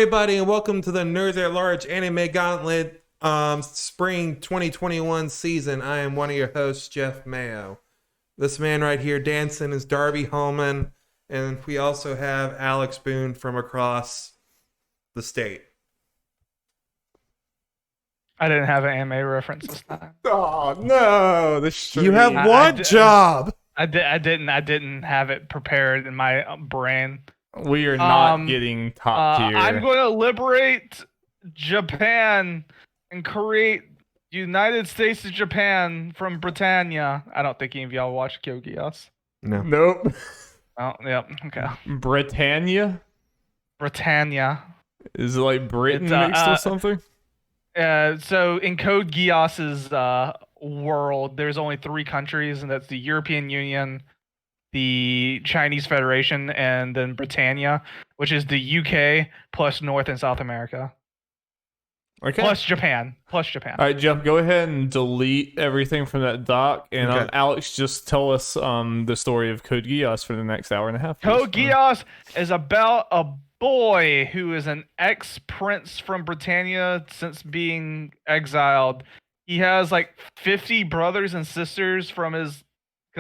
everybody, and welcome to the Nerds at Large Anime Gauntlet Spring 2021 season. I am one of your hosts, Jeff Mayo. This man right here dancing is Darby Holman, and we also have Alex Boone from across the state. I didn't have an anime reference this time. Oh no! You have one job. I didn't have it prepared in my brain. We are not getting top tier. I'm going to liberate Japan and create United States of Japan from Britannia. I don't think any of y'all watch Code Geass. No. Nope. Oh, yep. Okay. Britannia? Britannia. Is it like Britain mixed or something? So in Code Geass's world, there's only 3 countries, and that's the European Union, the Chinese Federation, and then Britannia, which is the UK plus North and South America. Okay. Plus Japan. All right, Jeff, go ahead and delete everything from that doc, and Okay. Alex, just tell us the story of Code Geass for the next hour and a half. Code Geass is about a boy who is an ex-prince from Britannia since being exiled. He has like 50 brothers and sisters because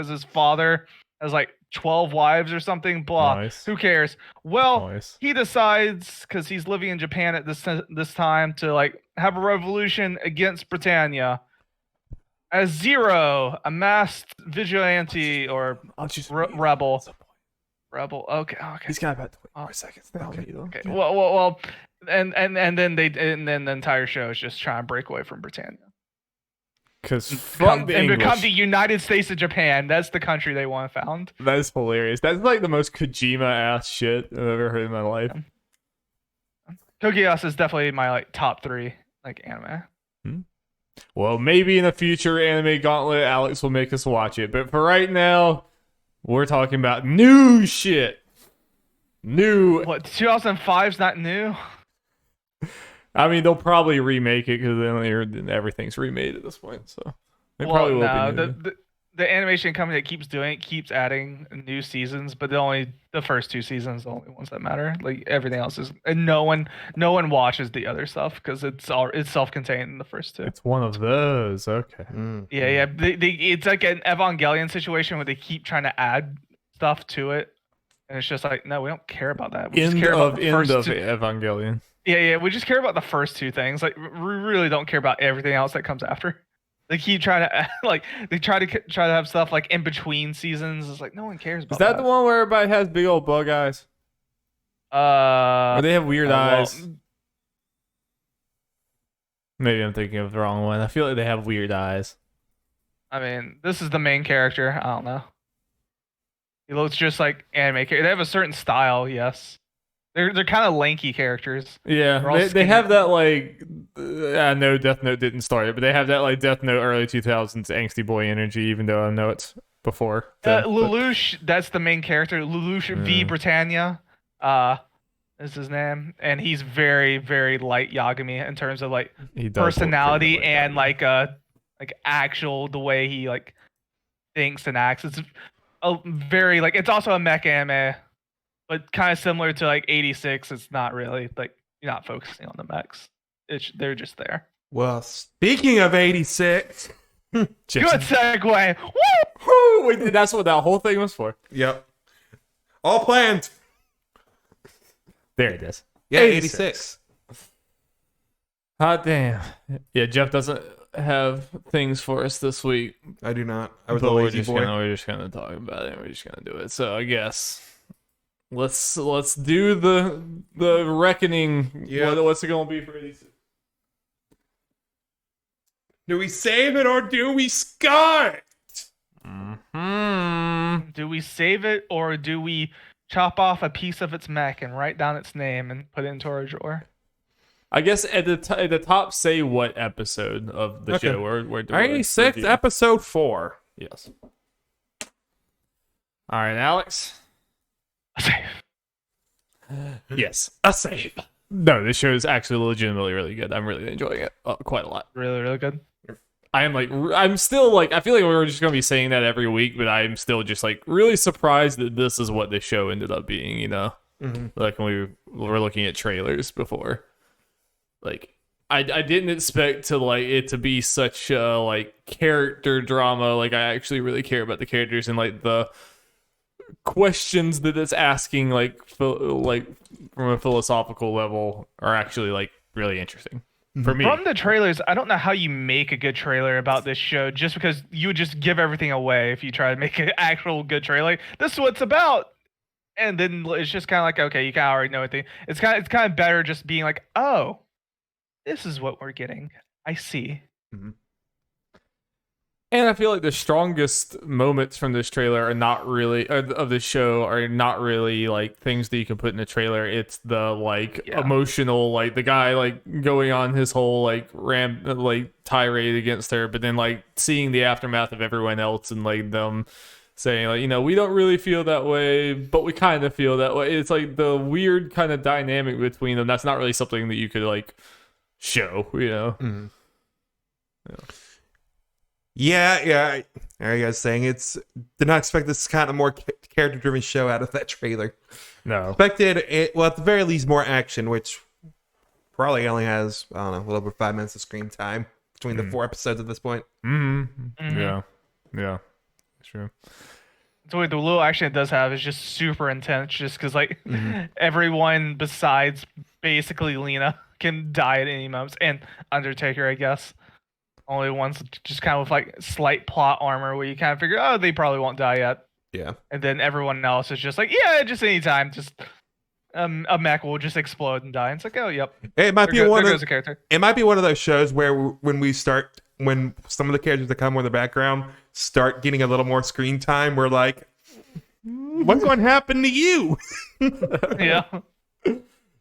his father has like 12 wives or something. Blah. Nice. Who cares? Well, Nice. he decides, because he's living in Japan at this time, to like have a revolution against Britannia. As Zero, a masked vigilante or rebel. Rebel. Okay. He's got about 20 more seconds. Okay. Well, and then the entire show is just trying to break away from Britannia. Because become the United States of Japan. That's the country they want to found. That is hilarious. That's like the most Kojima ass shit I've ever heard in my life. Code Geass is definitely my like top 3 like anime. Well, maybe in a future Anime Gauntlet, Alex will make us watch it. But for right now, we're talking about new shit. New. What, 2005's not new? I mean, they'll probably remake it because everything's remade at this point. So they probably will be new. The animation company that keeps doing it keeps adding new seasons, but the first 2 seasons are the only ones that matter. Like everything else is, and no one watches the other stuff because it's self-contained in the first 2. It's one of those. Okay. Yeah. It's like an Evangelion situation where they keep trying to add stuff to it, and it's just like, no, we don't care about that. We just care about the first 2. Evangelion. Yeah, we just care about the first 2 things. Like, we really don't care about everything else that comes after. They keep trying to try to have stuff like in between seasons. It's like no one cares about. Is that the one where everybody has big old bug eyes? Or they have weird eyes? Maybe I'm thinking of the wrong one. I feel like they have weird eyes. I mean, this is the main character. I don't know. He looks just like anime character. They have a certain style, yes. They're kind of lanky characters. Yeah, they have that like I know Death Note didn't start it, but they have that like Death Note early 2000s angsty boy energy, even though I know it's before. Lelouch, that's the main character. Lelouch V Britannia, is his name, and he's very very light Yagami in terms of like personality and like actual the way he like thinks and acts. It's a very like it's also a mech anime. But kind of similar to like 86, it's not really like you're not focusing on the mechs. They're just there. Well, speaking of 86, good segue. Woo! Wait, that's what that whole thing was for. Yep, all planned. There it is. Yeah, 86. Hot damn. Yeah, Jeff doesn't have things for us this week. I do not. I was a lazy boy. We're just gonna talk about it. We're just gonna do it. So I guess. Let's do the reckoning. Yeah. What's it gonna be for 86? Do we save it or do we scar it? Do we save it or do we chop off a piece of its mech and write down its name and put it into our drawer? I guess at the top, say what episode of the show we're doing. 86, episode 4. Yes. All right, Alex. A save. Yes. A save. No, this show is actually legitimately really good. I'm really enjoying it quite a lot. Really, really good. I'm still like, I feel like we're just going to be saying that every week, but I'm still just like really surprised that this is what this show ended up being, you know? Like when we were looking at trailers before. Like I didn't expect to like it to be such a like character drama. Like I actually really care about the characters and like the questions that it's asking like from a philosophical level are actually like really interesting for me. From the trailers, I don't know how you make a good trailer about this show, just because you would just give everything away if you try to make an actual good trailer. This is what it's about. And then it's just kind of like, okay, you kind of already know everything. It's kind of better just being like, oh, this is what we're getting. I see. And I feel like the strongest moments from this trailer are not really of this show are not really like things that you can put in a trailer. It's the like emotional, like the guy like going on his whole like tirade against her, but then like seeing the aftermath of everyone else and like them saying like, you know, we don't really feel that way, but we kind of feel that way. It's like the weird kind of dynamic between them. That's not really something that you could like show, you know. Yeah. I was saying did not expect this kind of more character-driven show out of that trailer. No. Expected it, well, at the very least, more action, which probably only has, I don't know, a little over 5 minutes of screen time between the 4 episodes at this point. Yeah. True. So the little action it does have is just super intense, just because like everyone besides basically Lena can die at any moment, and Undertaker, I guess. Only ones just kind of with like slight plot armor where you kind of figure, oh, they probably won't die yet. Yeah. And then everyone else is just like, yeah, just anytime, just a mech will just explode and die. And it's like, oh, yep. It might there goes a character. It might be one of those shows where when some of the characters that come in the background start getting a little more screen time, we're like, what's going to happen to you? Yeah.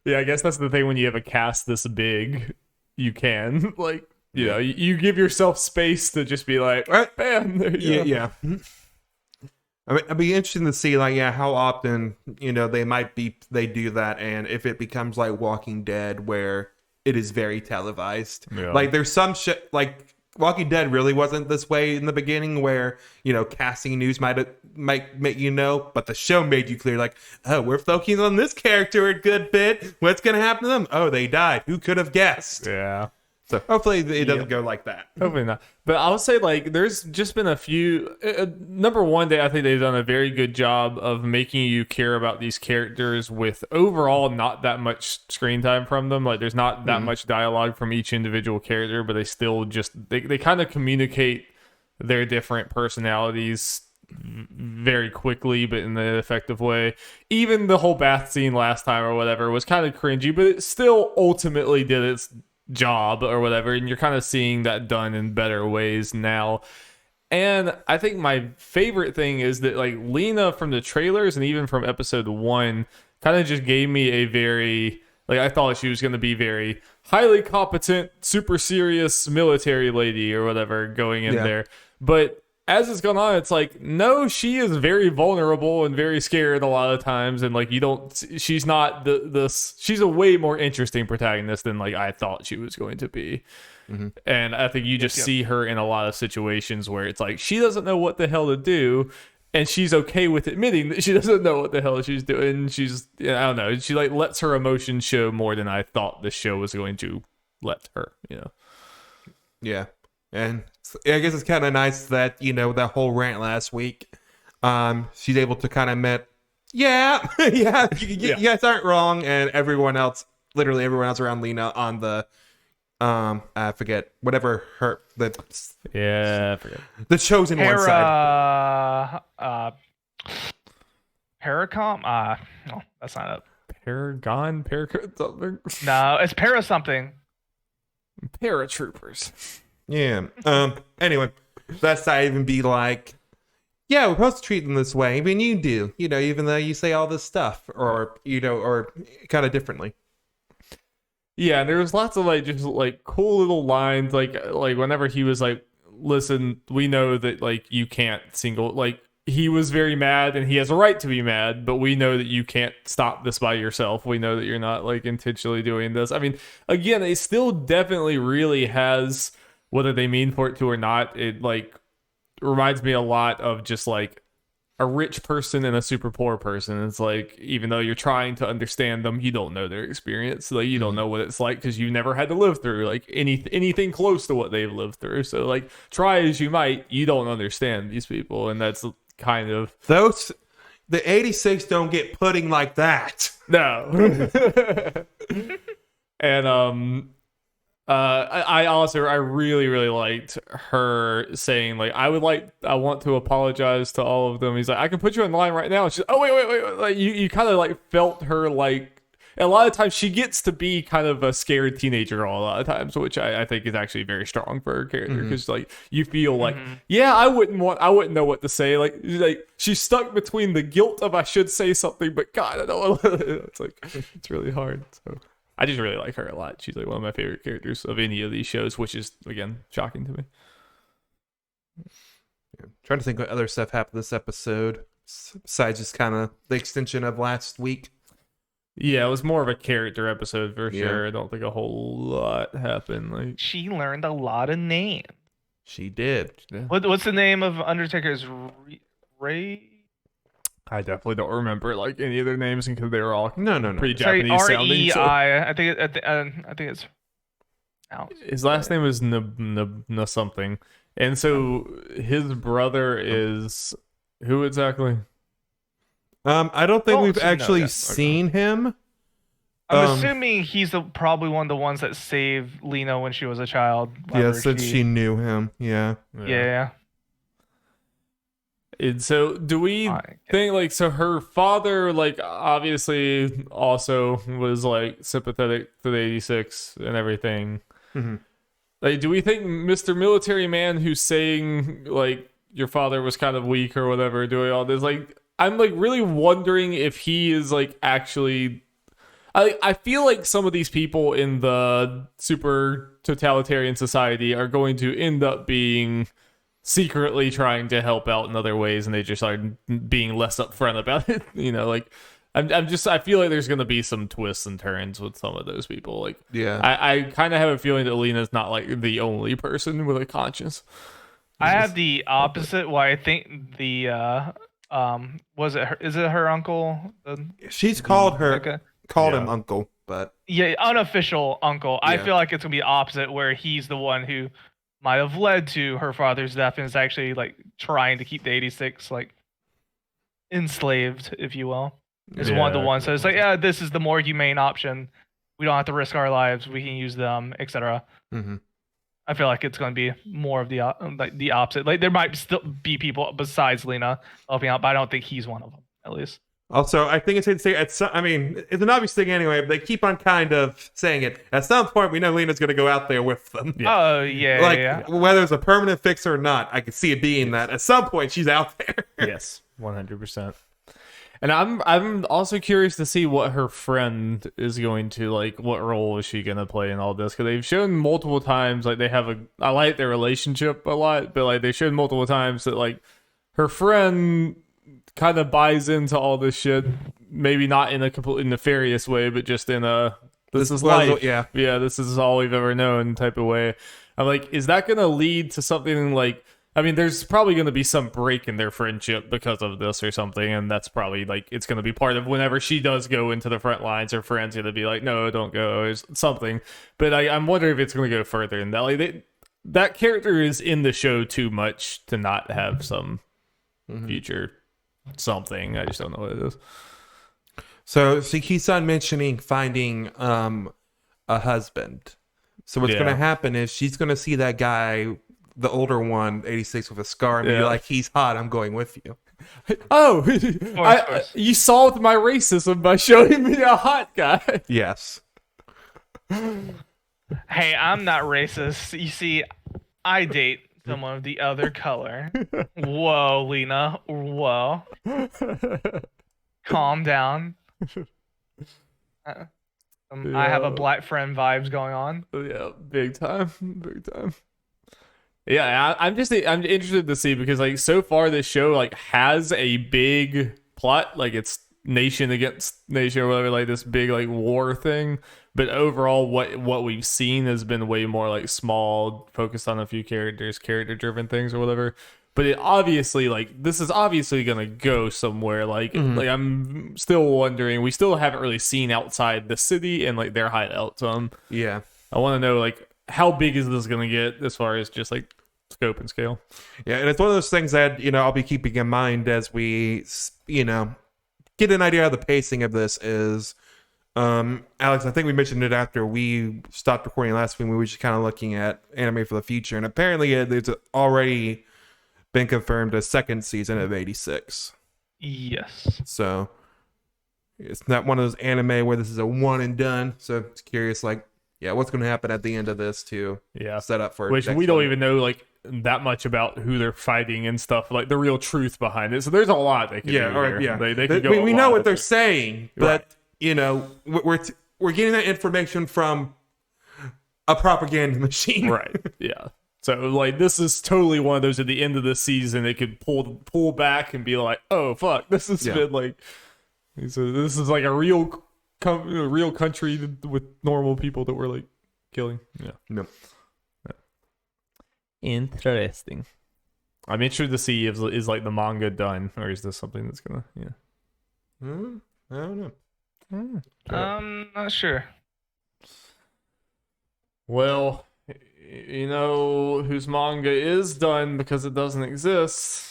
Yeah, I guess that's the thing when you have a cast this big, you can like, you know, you give yourself space to just be like, bam, there you go. Yeah. I mean, it'd be interesting to see, like, how often, you know, they do that, and if it becomes like Walking Dead, where it is very televised. Yeah. Like, there's some shit, like, Walking Dead really wasn't this way in the beginning, where, you know, casting news might make you know, but the show made you clear, like, oh, we're focusing on this character a good bit. What's gonna happen to them? Oh, they died. Who could have guessed? Yeah. So hopefully it doesn't go like that. Hopefully not. But I would say like there's just been a few. Number one, I think they've done a very good job of making you care about these characters with overall not that much screen time from them. Like there's not that much dialogue from each individual character, but they still just they kind of communicate their different personalities very quickly, but in an effective way. Even the whole bath scene last time or whatever was kind of cringy, but it still ultimately did its job or whatever, and you're kind of seeing that done in better ways now. And I think my favorite thing is that like Lena from the trailers and even from episode 1 kind of just gave me a very like I thought she was going to be very highly competent, super serious military lady or whatever going in there, but as it's gone on, it's like, no, she is very vulnerable and very scared a lot of times. And like, she's not she's a way more interesting protagonist than like I thought she was going to be. And I think you just see her in a lot of situations where it's like, she doesn't know what the hell to do. And she's okay with admitting that she doesn't know what the hell she's doing. She's, I don't know. She like lets her emotions show more than I thought this show was going to let her, you know? Yeah. And I guess it's kind of nice that, you know, that whole rant last week, she's able to kind of admit, you guys aren't wrong, and literally everyone else around Lena on the, I forget, whatever I forget. The chosen one side. Paracom? No, that's not it. Paragon? No, it's para something. Paratroopers. Yeah. Anyway, that's not even be like, yeah, we're supposed to treat them this way. I mean, you do, you know, even though you say all this stuff, or you know, or kind of differently. Yeah, and there was lots of like just like cool little lines, like whenever he was like, "Listen, we know that like you can't single." Like he was very mad, and he has a right to be mad, but we know that you can't stop this by yourself. We know that you're not like intentionally doing this. I mean, again, it still definitely really has. Whether they mean for it to or not, it like reminds me a lot of just like a rich person and a super poor person. It's like, even though you're trying to understand them, you don't know their experience. Like, you don't know what it's like because you never had to live through like anything close to what they've lived through. So like, try as you might, you don't understand these people, and that's kind of the 86 don't get pudding like that. No. And I really liked her saying like, I want to apologize to all of them. He's like, I can put you in line right now. And she's, oh wait. Like you kind of like felt her like, a lot of times she gets to be kind of a scared teenager a lot of times, which I think is actually very strong for her character, because like you feel like, yeah, I wouldn't know what to say. Like she's stuck between the guilt of I should say something, but God, I don't want to. It's like, it's really hard. So I just really like her a lot. She's like one of my favorite characters of any of these shows, which is, again, shocking to me. Yeah. Trying to think what other stuff happened this episode, besides just kind of the extension of last week. Yeah, it was more of a character episode for sure. I don't think a whole lot happened. Like, she learned a lot of names. She did. Yeah. What's the name of Undertaker's Ray? I definitely don't remember like any of their names because they were all no pretty Japanese sounding. REI. So. I think it's. His last name is N something, and so his brother is who exactly? I don't think we've actually seen him. I'm assuming he's probably one of the ones that saved Lena when she was a child. Yeah, since she knew him. Yeah. And so do we think like, so her father like obviously also was like sympathetic to the 86 and everything. Like, do we think Mr. Military Man who's saying like your father was kind of weak or whatever doing all this, like I'm like really wondering if he is like actually, I feel like some of these people in the super totalitarian society are going to end up being secretly trying to help out in other ways, and they just are being less upfront about it. You know, like I feel like there's going to be some twists and turns with some of those people. Like, yeah, I kind of have a feeling that Lena's not like the only person with a conscience. I have the opposite. Why I think the is it her uncle? She's called him uncle, but yeah, unofficial uncle. Yeah. I feel like it's gonna be opposite, where he's the one who might have led to her father's death and is actually like trying to keep the 86 like enslaved, if you will. It's one to one. So it's like, yeah, this is the more humane option. We don't have to risk our lives. We can use them, etc. I feel like it's going to be more of the opposite. Like there might still be people besides Lena helping out, but I don't think he's one of them, at least. Also, I think it's safe to say, I mean, it's an obvious thing anyway, but they keep on kind of saying it. At some point, we know Lena's going to go out there with them. Oh, yeah. Like, whether it's a permanent fix or not, I can see it being that. At some point, she's out there. Yes, 100%. And I'm also curious to see what her friend is going to, like, what role is she going to play in all this? Because they've shown multiple times, like, I like their relationship a lot, but, like, they showed multiple times that, like, her friend kind of buys into all this shit, maybe not in a completely nefarious way, but just in a this is life, yeah, this is all we've ever known type of way. I'm like, is that going to lead to something like, I mean, there's probably going to be some break in their friendship because of this or something, and that's probably like, it's going to be part of whenever she does go into the front lines, her friend's going to be like, no, don't go, or something. But I'm wondering if it's going to go further than that. Like, that character is in the show too much to not have some future something. I just don't know what it is. So he keeps on mentioning finding a husband. So what's going to happen is she's going to see that guy, the older one, 86 with a scar, and be like, he's hot, I'm going with you. Oh, you solved my racism by showing me a hot guy. Yes. Hey, I'm not racist. You see, I date someone of the other color. Whoa, Lena. Whoa. Calm down. I have a black friend vibes going on. Yeah, big time. Yeah, I'm interested to see, because like so far this show like has a big plot, like it's nation against nation or whatever, like this big like war thing. But overall, what we've seen has been way more like small, focused on a few characters, character driven things or whatever. but it obviously this is obviously gonna go somewhere. Like I'm still wondering. We still haven't really seen outside the city and like their hideout. So Yeah. I want to know like how big is this gonna get as far as just like scope and scale. Yeah, and it's one of those things that I'll be keeping in mind as we get an idea of the pacing of this. Is Alex, I think we mentioned it after we stopped recording last week. We were just kind of looking at Anime for the Future, and apparently there's already been confirmed a second season of 86. Yes. So it's not one of those anime where this is a one and done. So it's curious, like, what's going to happen at the end of this to set up for which we don't even know like that much about who they're fighting and stuff, like the real truth behind it. So there's a lot they can do here. Yeah. They can go we know what they're saying, but we're getting that information from a propaganda machine. Right. Yeah. So like this is totally one of those at the end of the season they could pull back and be like, oh fuck, this has been like, so this is like a real country with normal people that we're like killing. Yeah. No. Interesting. I'm interested to see if is like the manga done, or is this something that's gonna I don't know. Not sure. Well, whose manga is done because it doesn't exist?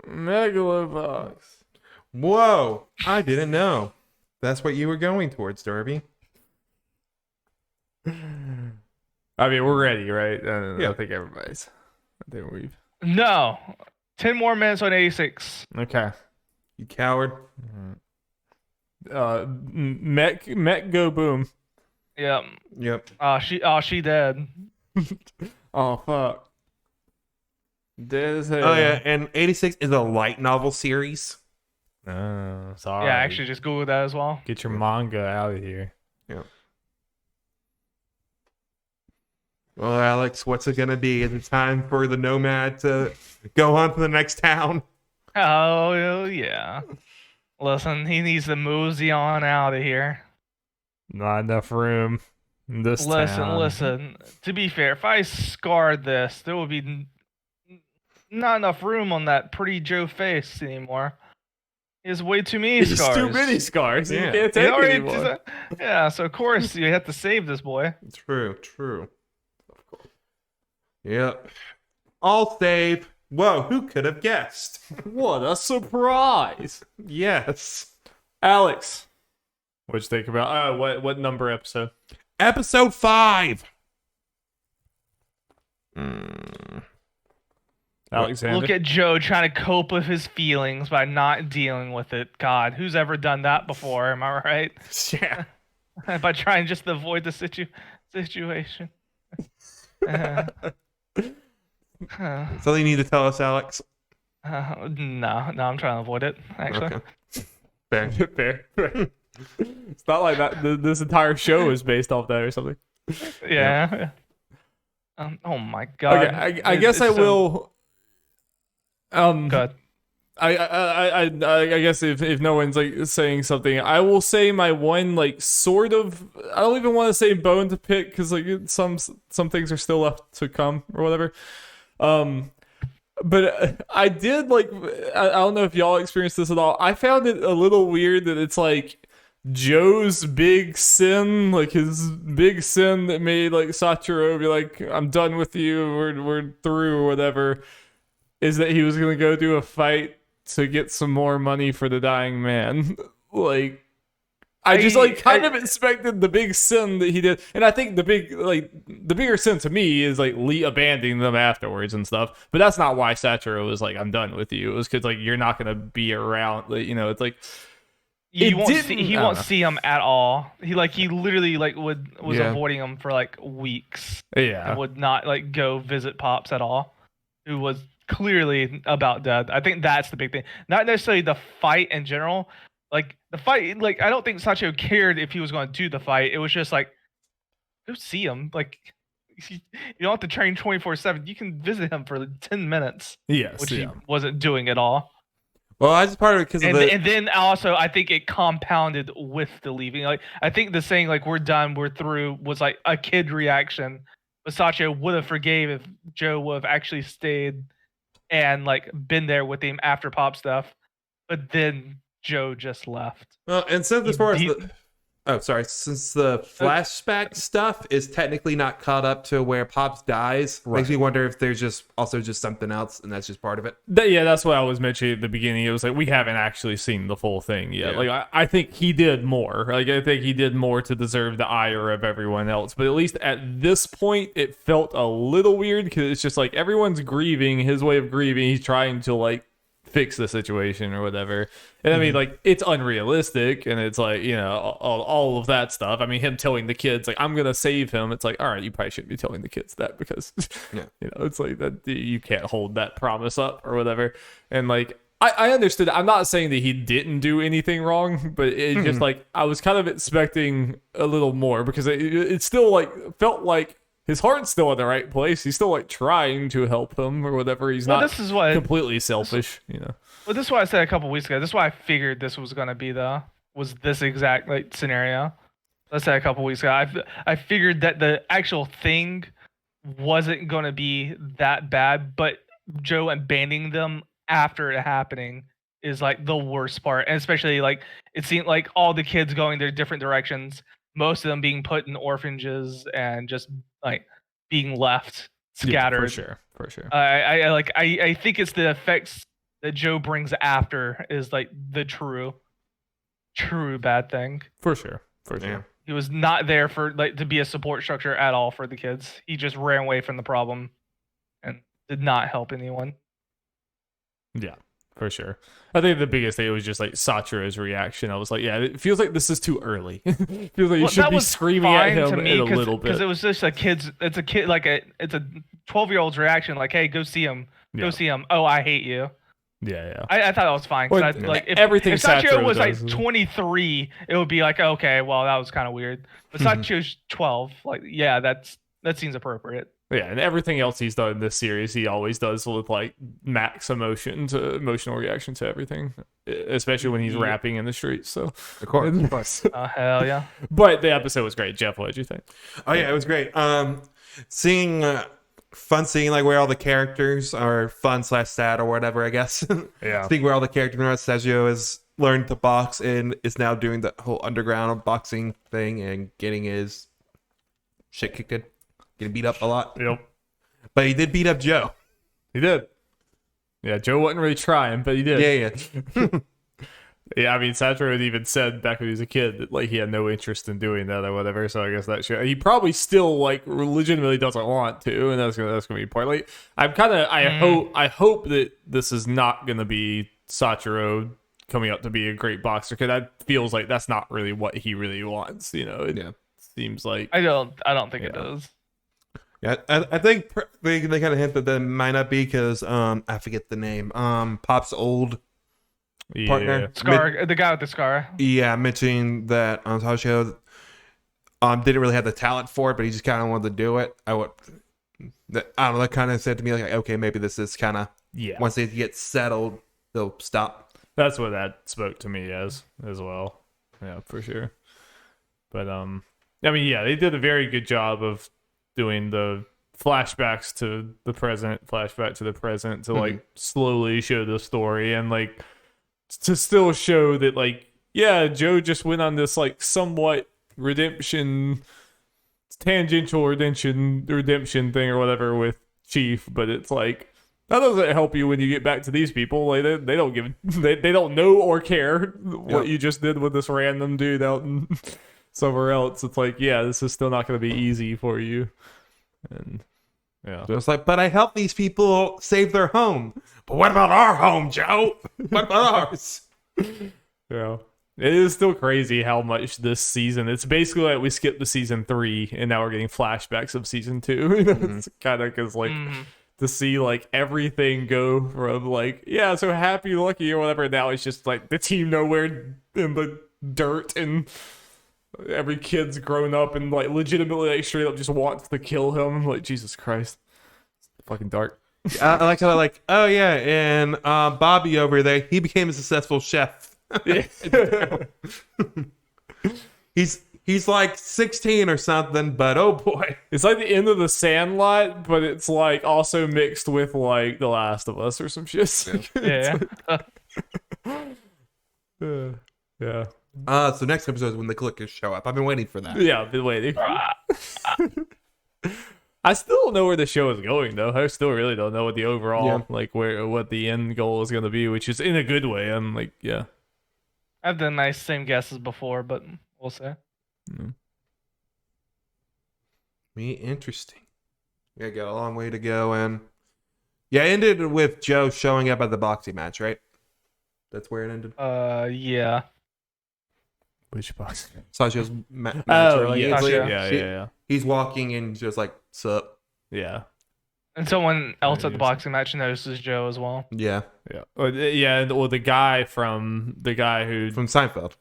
Megalo Box. Whoa, I didn't know. That's what you were going towards, Darby. I mean, we're ready, right? I think everybody's. I think we've. No. 10 more minutes on 86. Okay. You coward. Met go boom. Yep. She dead. Oh fuck. Dead as hell. Oh yeah, and 86 is a light novel series. Oh, sorry. Yeah, actually just Google that as well. Get your manga out of here. Yeah. Well, Alex, what's it gonna be? Is it time for the Nomad to go on to the next town? Oh yeah. Listen, he needs to mosey on out of here. Not enough room in this town. Listen. To be fair, if I scarred this, there would be not enough room on that pretty Joe face anymore. He has way too many scars. Too many scars. Yeah. You can't take anymore. So of course you have to save this boy. True. Of course. Yep. All save. Whoa, who could have guessed? What a surprise. Yes. Alex, what'd you think about what number episode? Episode 5. Alexander. Look at Joe trying to cope with his feelings by not dealing with it. God, who's ever done that before? Am I right? Yeah. By trying just to avoid the situation. So you need to tell us, Alex. No, I'm trying to avoid it. Actually, Okay. Fair. It's not like that. This entire show is based off that or something. Yeah. Oh my God. Okay, I guess I will. Good. I guess if no one's like saying something, I will say my one like sort of. I don't even want to say bone to pick because like some things are still left to come or whatever. But I did like. I don't know if y'all experienced this at all. I found it a little weird that it's like Joe's big sin, like his big sin that made like Satoru be like, "I'm done with you. We're through," or whatever. Is that he was gonna go do a fight to get some more money for the dying man. Like, I just kind of expected the big sin that he did, and I think the bigger sin to me is like Lee abandoning them afterwards and stuff. But that's not why Satoru was like, "I'm done with you." It was because like you're not gonna be around. Like, it's like he won't see him at all. He literally was avoiding him for like weeks. Yeah, and would not like go visit Pops at all, who was clearly about dead. I think that's the big thing. Not necessarily the fight in general. Like the fight, like I don't think Sachio cared if he was going to do the fight. It was just like, go see him. Like you don't have to train 24/7. You can visit him for 10 minutes. Yes, which he wasn't doing at all. Well, I just part of it because and then also I think it compounded with the leaving. Like I think the saying like "we're done, we're through" was like a kid reaction. But Sachio would have forgave if Joe would have actually stayed and like been there with him after Pop stuff, but then Joe just left. Well, and since as far as since the flashback stuff is technically not caught up to where Pops dies, makes me wonder if there's just something else, and that's just part of it. That's what I was mentioning at the beginning. It was like we haven't actually seen the full thing yet. Yeah. Like I think he did more. Like I think he did more to deserve the ire of everyone else. But at least at this point, it felt a little weird because it's just like everyone's grieving his way of grieving. He's trying to like fix the situation or whatever. And I mean, like, it's unrealistic, and it's like, you know, all of that stuff. I mean, him telling the kids, like, I'm gonna save him. It's like, all right, you probably shouldn't be telling the kids that because, you know, it's like that you can't hold that promise up or whatever. And like, I understood. I'm not saying that he didn't do anything wrong, but it just like I was kind of expecting a little more because it still like felt like his heart's still in the right place. He's still like trying to help him or whatever. He's not completely selfish, you know. Well, this is what I said a couple weeks ago. This is why I figured this was gonna be was this exact like scenario. I said a couple weeks ago. I figured that the actual thing wasn't gonna be that bad, but Joe abandoning them after it happening is like the worst part. And especially like it seemed like all the kids going their different directions, most of them being put in orphanages and just like being left scattered. Yeah, for sure. I think it's the effects that Joe brings after is like the true bad thing. For sure. He was not there for like to be a support structure at all for the kids. He just ran away from the problem and did not help anyone. Yeah, for sure. I think the biggest thing was just like Saturo's reaction. I was like, yeah, it feels like this is too early. It feels like you should be screaming at him a little bit. Because it was just it's a 12-year-old's reaction. Like, hey, go see him. Go see him. Oh, I hate you. Yeah. I thought that was fine. Well, if Sachiro was like 23, it would be like, okay, well, that was kind of weird. But Sachiro's 12. Like, yeah, that seems appropriate. Yeah, and everything else he's done in this series, he always does with like max emotional reaction to everything, especially when he's rapping in the streets. So of course. Oh hell yeah! But the episode was great. Jeff, what did you think? Oh yeah, it was great. Seeing like where all the characters are fun/sad or whatever, I guess. Yeah. Seeing where all the characters are. Sergio has learned to box and is now doing the whole underground boxing thing and getting his shit kicked in. Getting beat up a lot. Yep. But he did beat up Joe. He did. Yeah, Joe wasn't really trying, but he did. Yeah. Yeah, I mean, Sachiro had even said back when he was a kid that like he had no interest in doing that or whatever. So I guess that shit. He probably still like legitimately doesn't want to, and that's gonna be part. Like I'm kind of I hope that this is not gonna be Sachiro coming up to be a great boxer because that feels like that's not really what he really wants. You know, it seems like I don't think it does. Yeah, I think they kind of hint that that might not be because I forget the name. Pop's old partner, Scar, the guy with the scar. Yeah, mentioning that on the show, didn't really have the talent for it, but he just kind of wanted to do it. I don't know. That kind of said to me like, okay, maybe this is kind of once they get settled, they'll stop. That's what that spoke to me as well. Yeah, for sure. But I mean, yeah, they did a very good job of doing the flashbacks to the present, to like slowly show the story and like to still show that like, yeah, Joe just went on this like somewhat tangential redemption thing or whatever with Chief, but it's like that doesn't help you when you get back to these people. Like they don't know or care what you just did with this random dude out in somewhere else. It's like, yeah, this is still not going to be easy for you. And yeah, so it's like, but I helped these people save their home. But what about our home, Joe? What about ours? Yeah, it is still crazy how much this season. It's basically like we skipped to season 3 and now we're getting flashbacks of season 2. You know, it's kind of because like to see like everything go from like so happy, lucky or whatever. Now it's just like the team nowhere in the dirt and every kid's grown up and like legitimately like straight up just wants to kill him. I'm like, Jesus Christ, it's fucking dark. I like how like, oh yeah, and Bobby over there, he became a successful chef. He's He's like 16 or something, but oh boy. It's like the end of the Sandlot, but it's like also mixed with like The Last of Us or some shit. Yeah. Yeah. So next episode is when the clickers show up. I've been waiting for that. Yeah, I've been waiting. I still don't know where the show is going though. I still really don't know what the overall what the end goal is going to be, which is in a good way. I'm like, yeah. I've done nice same guesses before, but we'll see. Me interesting. Yeah, got a long way to go, and it ended with Joe showing up at the boxing match, right? That's where it ended. Yeah. Which box? Sasha's match. Yeah. He's walking and just like, sup. Yeah. And someone else at the boxing match notices Joe as well. Yeah. Yeah. Well, the guy who from Seinfeld.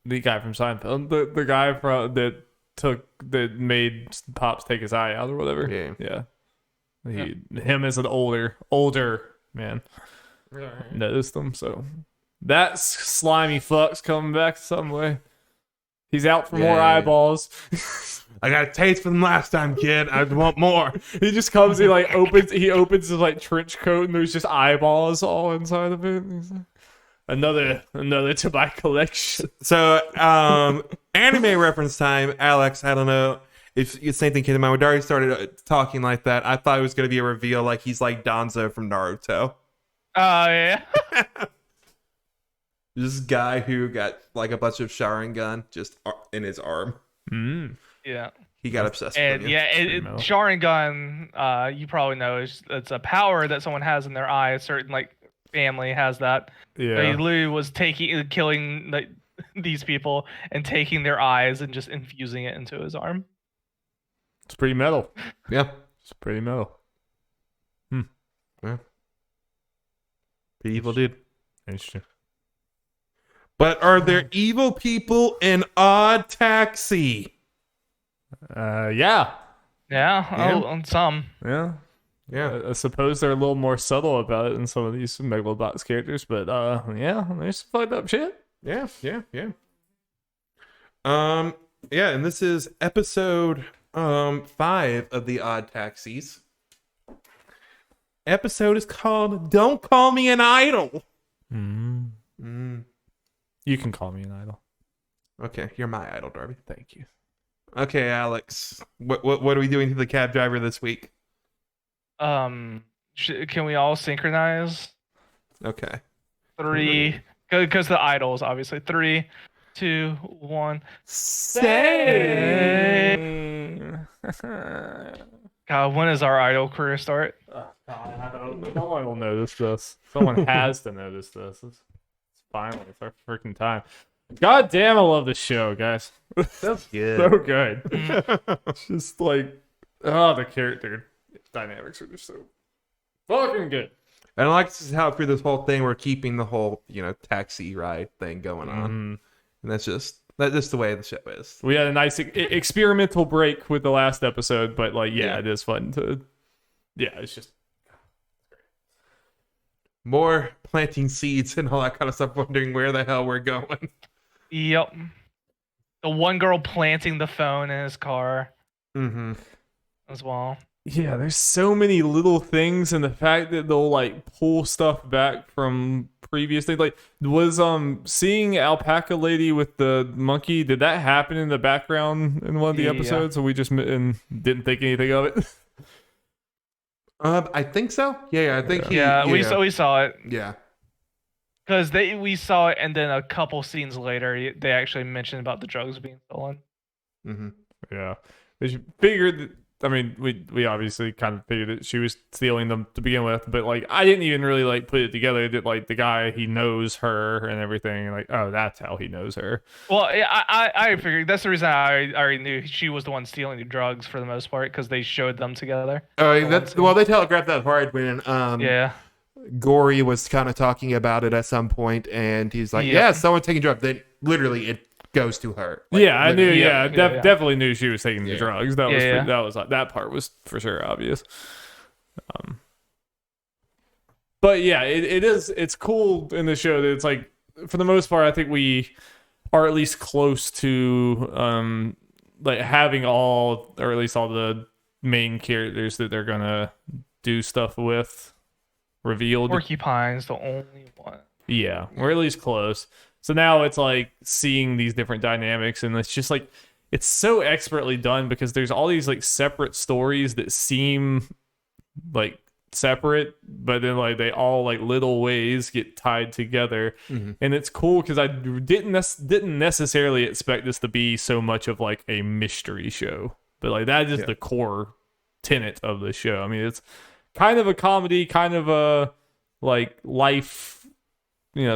The guy from Seinfeld, the guy that made Pops take his eye out or whatever. Yeah. Him as an older man noticed him. So that slimy fuck's coming back some way. He's out for more eyeballs. I got a taste from last time, kid. I want more. He just comes. He opens his like trench coat and there's just eyeballs all inside of it. He's like, Another to my collection. So, anime reference time, Alex. I don't know if the same thing came to mind. When Dari started talking like that, I thought it was going to be a reveal like he's like Danzo from Naruto. Yeah. This guy who got like a bunch of Sharingan just in his arm. Yeah. He got obsessed with it. Sharingan, you probably know, it's a power that someone has in their eye. A certain like family has that. Yeah. He literally was killing like these people and taking their eyes and just infusing it into his arm. It's pretty metal. Yeah. It's pretty metal. Yeah. Pretty evil dude. Interesting. But are there evil people in Odd Taxi? Yeah. Oh, some. Yeah. Yeah. I suppose they're a little more subtle about it than some of these Megalo Box characters, but there's some fucked up shit. Yeah. And this is episode 5 of the Odd Taxis. Episode is called "Don't Call Me an Idol." You can call me an idol. Okay, you're my idol, Darby. Thank you. Okay, Alex. What are we doing to the cab driver this week? Can we all synchronize? Okay. 3, because the idols, obviously. 3, 2, 1. Say. God, when does our idol career start? Someone will notice this. Someone has to notice this. It's finally, it's our freaking time. God damn, I love this show, guys. That's good. So good. It's just like, the character dynamics are just so fucking good. And I like this is how through this whole thing we're keeping the whole, taxi ride thing going on. And that's just the way the show is. We had a nice experimental break with the last episode, but it is fun to it's just more planting seeds and all that kind of stuff, wondering where the hell we're going. Yep. The one girl planting the phone in his car. As well. Yeah, there's so many little things, and the fact that they'll pull stuff back from previous things. Was seeing Alpaca Lady with the monkey, did that happen in the background in one of the episodes? So we just didn't think anything of it? I think so. Yeah, I think we saw it. Yeah. Because we saw it, and then a couple scenes later, they actually mentioned about the drugs being stolen. Yeah, they figured. I mean, we obviously kind of figured that she was stealing them to begin with, but I didn't even really put it together that the guy, he knows her and everything. That's how he knows her. Well, I figured that's the reason I already knew she was the one stealing the drugs for the most part, because they showed them together. They telegraphed that hard when Gory was kind of talking about it at some point, and he's like, "Yeah, someone taking drugs." Then literally it goes to her. I knew. Definitely knew she was taking the drugs. That part was for sure obvious. But it's cool in the show that it's for the most part, I think are at least close to like having all, or at least all the main characters that they're gonna do stuff with revealed. Porcupine's the only one. Yeah, we're at least close. So now it's like seeing these different dynamics, and it's just like it's so expertly done because there's all these like separate stories that seem like separate, but then like they all like little ways get tied together. And it's cool because I didn't necessarily expect this to be so much of like a mystery show, but like that is the core tenet of the show. I mean, it's kind of a comedy, kind of a like life,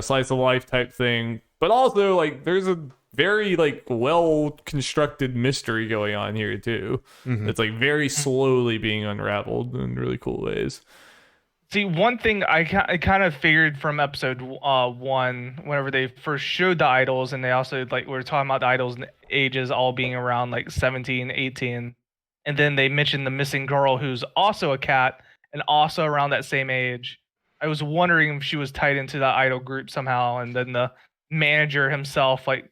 slice of life type thing, but also like there's a very like well constructed mystery going on here too. It's like very slowly being unraveled in really cool ways. See, one thing I kind of figured from episode 1, whenever they first showed the idols, and they also like were talking about the idols' ages all being around like 17, 18, and then they mentioned the missing girl who's also a cat and also around that same age. I was wondering if she was tied into the idol group somehow, and then the manager himself like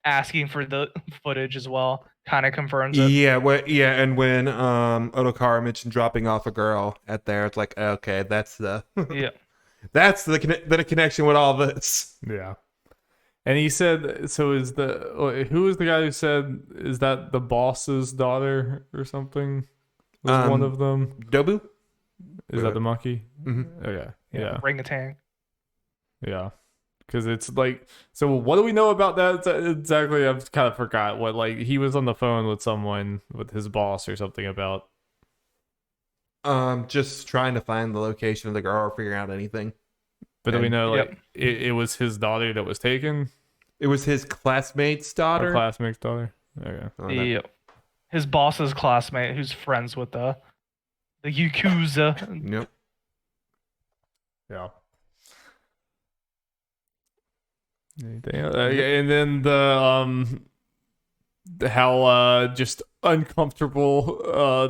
asking for the footage as well kind of confirms it. And when Otokara mentioned dropping off a girl at there, it's like, okay, that's the that's the connection with all this. Yeah. And he said, so who was the guy who said, is that the boss's daughter or something? Was one of them Dobu? Is that the monkey? Mm-hmm. Yeah. Orangutan. Yeah. Because it's like, so what do we know about that exactly? I've kind of forgot what, like, he was on the phone with someone, with his boss or something about. Just trying to find the location of the girl or figuring out anything. But do we know, like, it was his daughter that was taken? It was his classmate's daughter? Or classmate's daughter? Okay. Yep. His boss's classmate who's friends with the Yakuza. Yep. Yeah. And then how just uncomfortable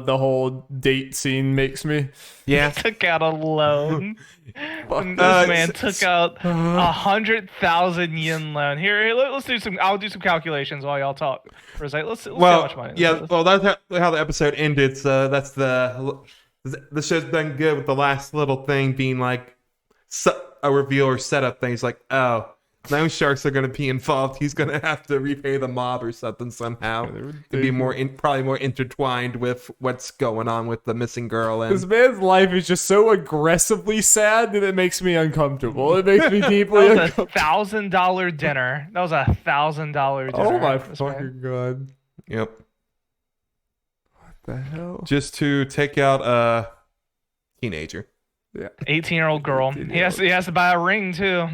the whole date scene makes me. Yeah. Took out a loan. This man took out 100,000 yen loan. Here, let's do some. I'll do some calculations while y'all talk for a second. Let's see how much money. Well, that's how the episode ended. So that's the show's done good with the last little thing being like a reveal or setup thing. It's like, oh, now sharks are going to be involved. He's going to have to repay the mob or something somehow. It'd be probably more intertwined with what's going on with the missing girl. And this man's life is just so aggressively sad that it makes me uncomfortable. It makes me deeply uncomfortable. That was $1,000 dinner. That was $1,000 dinner. Oh my fucking god. Yep. What the hell? Just to take out a teenager. Yeah. 18-year-old girl. He has to buy a ring too.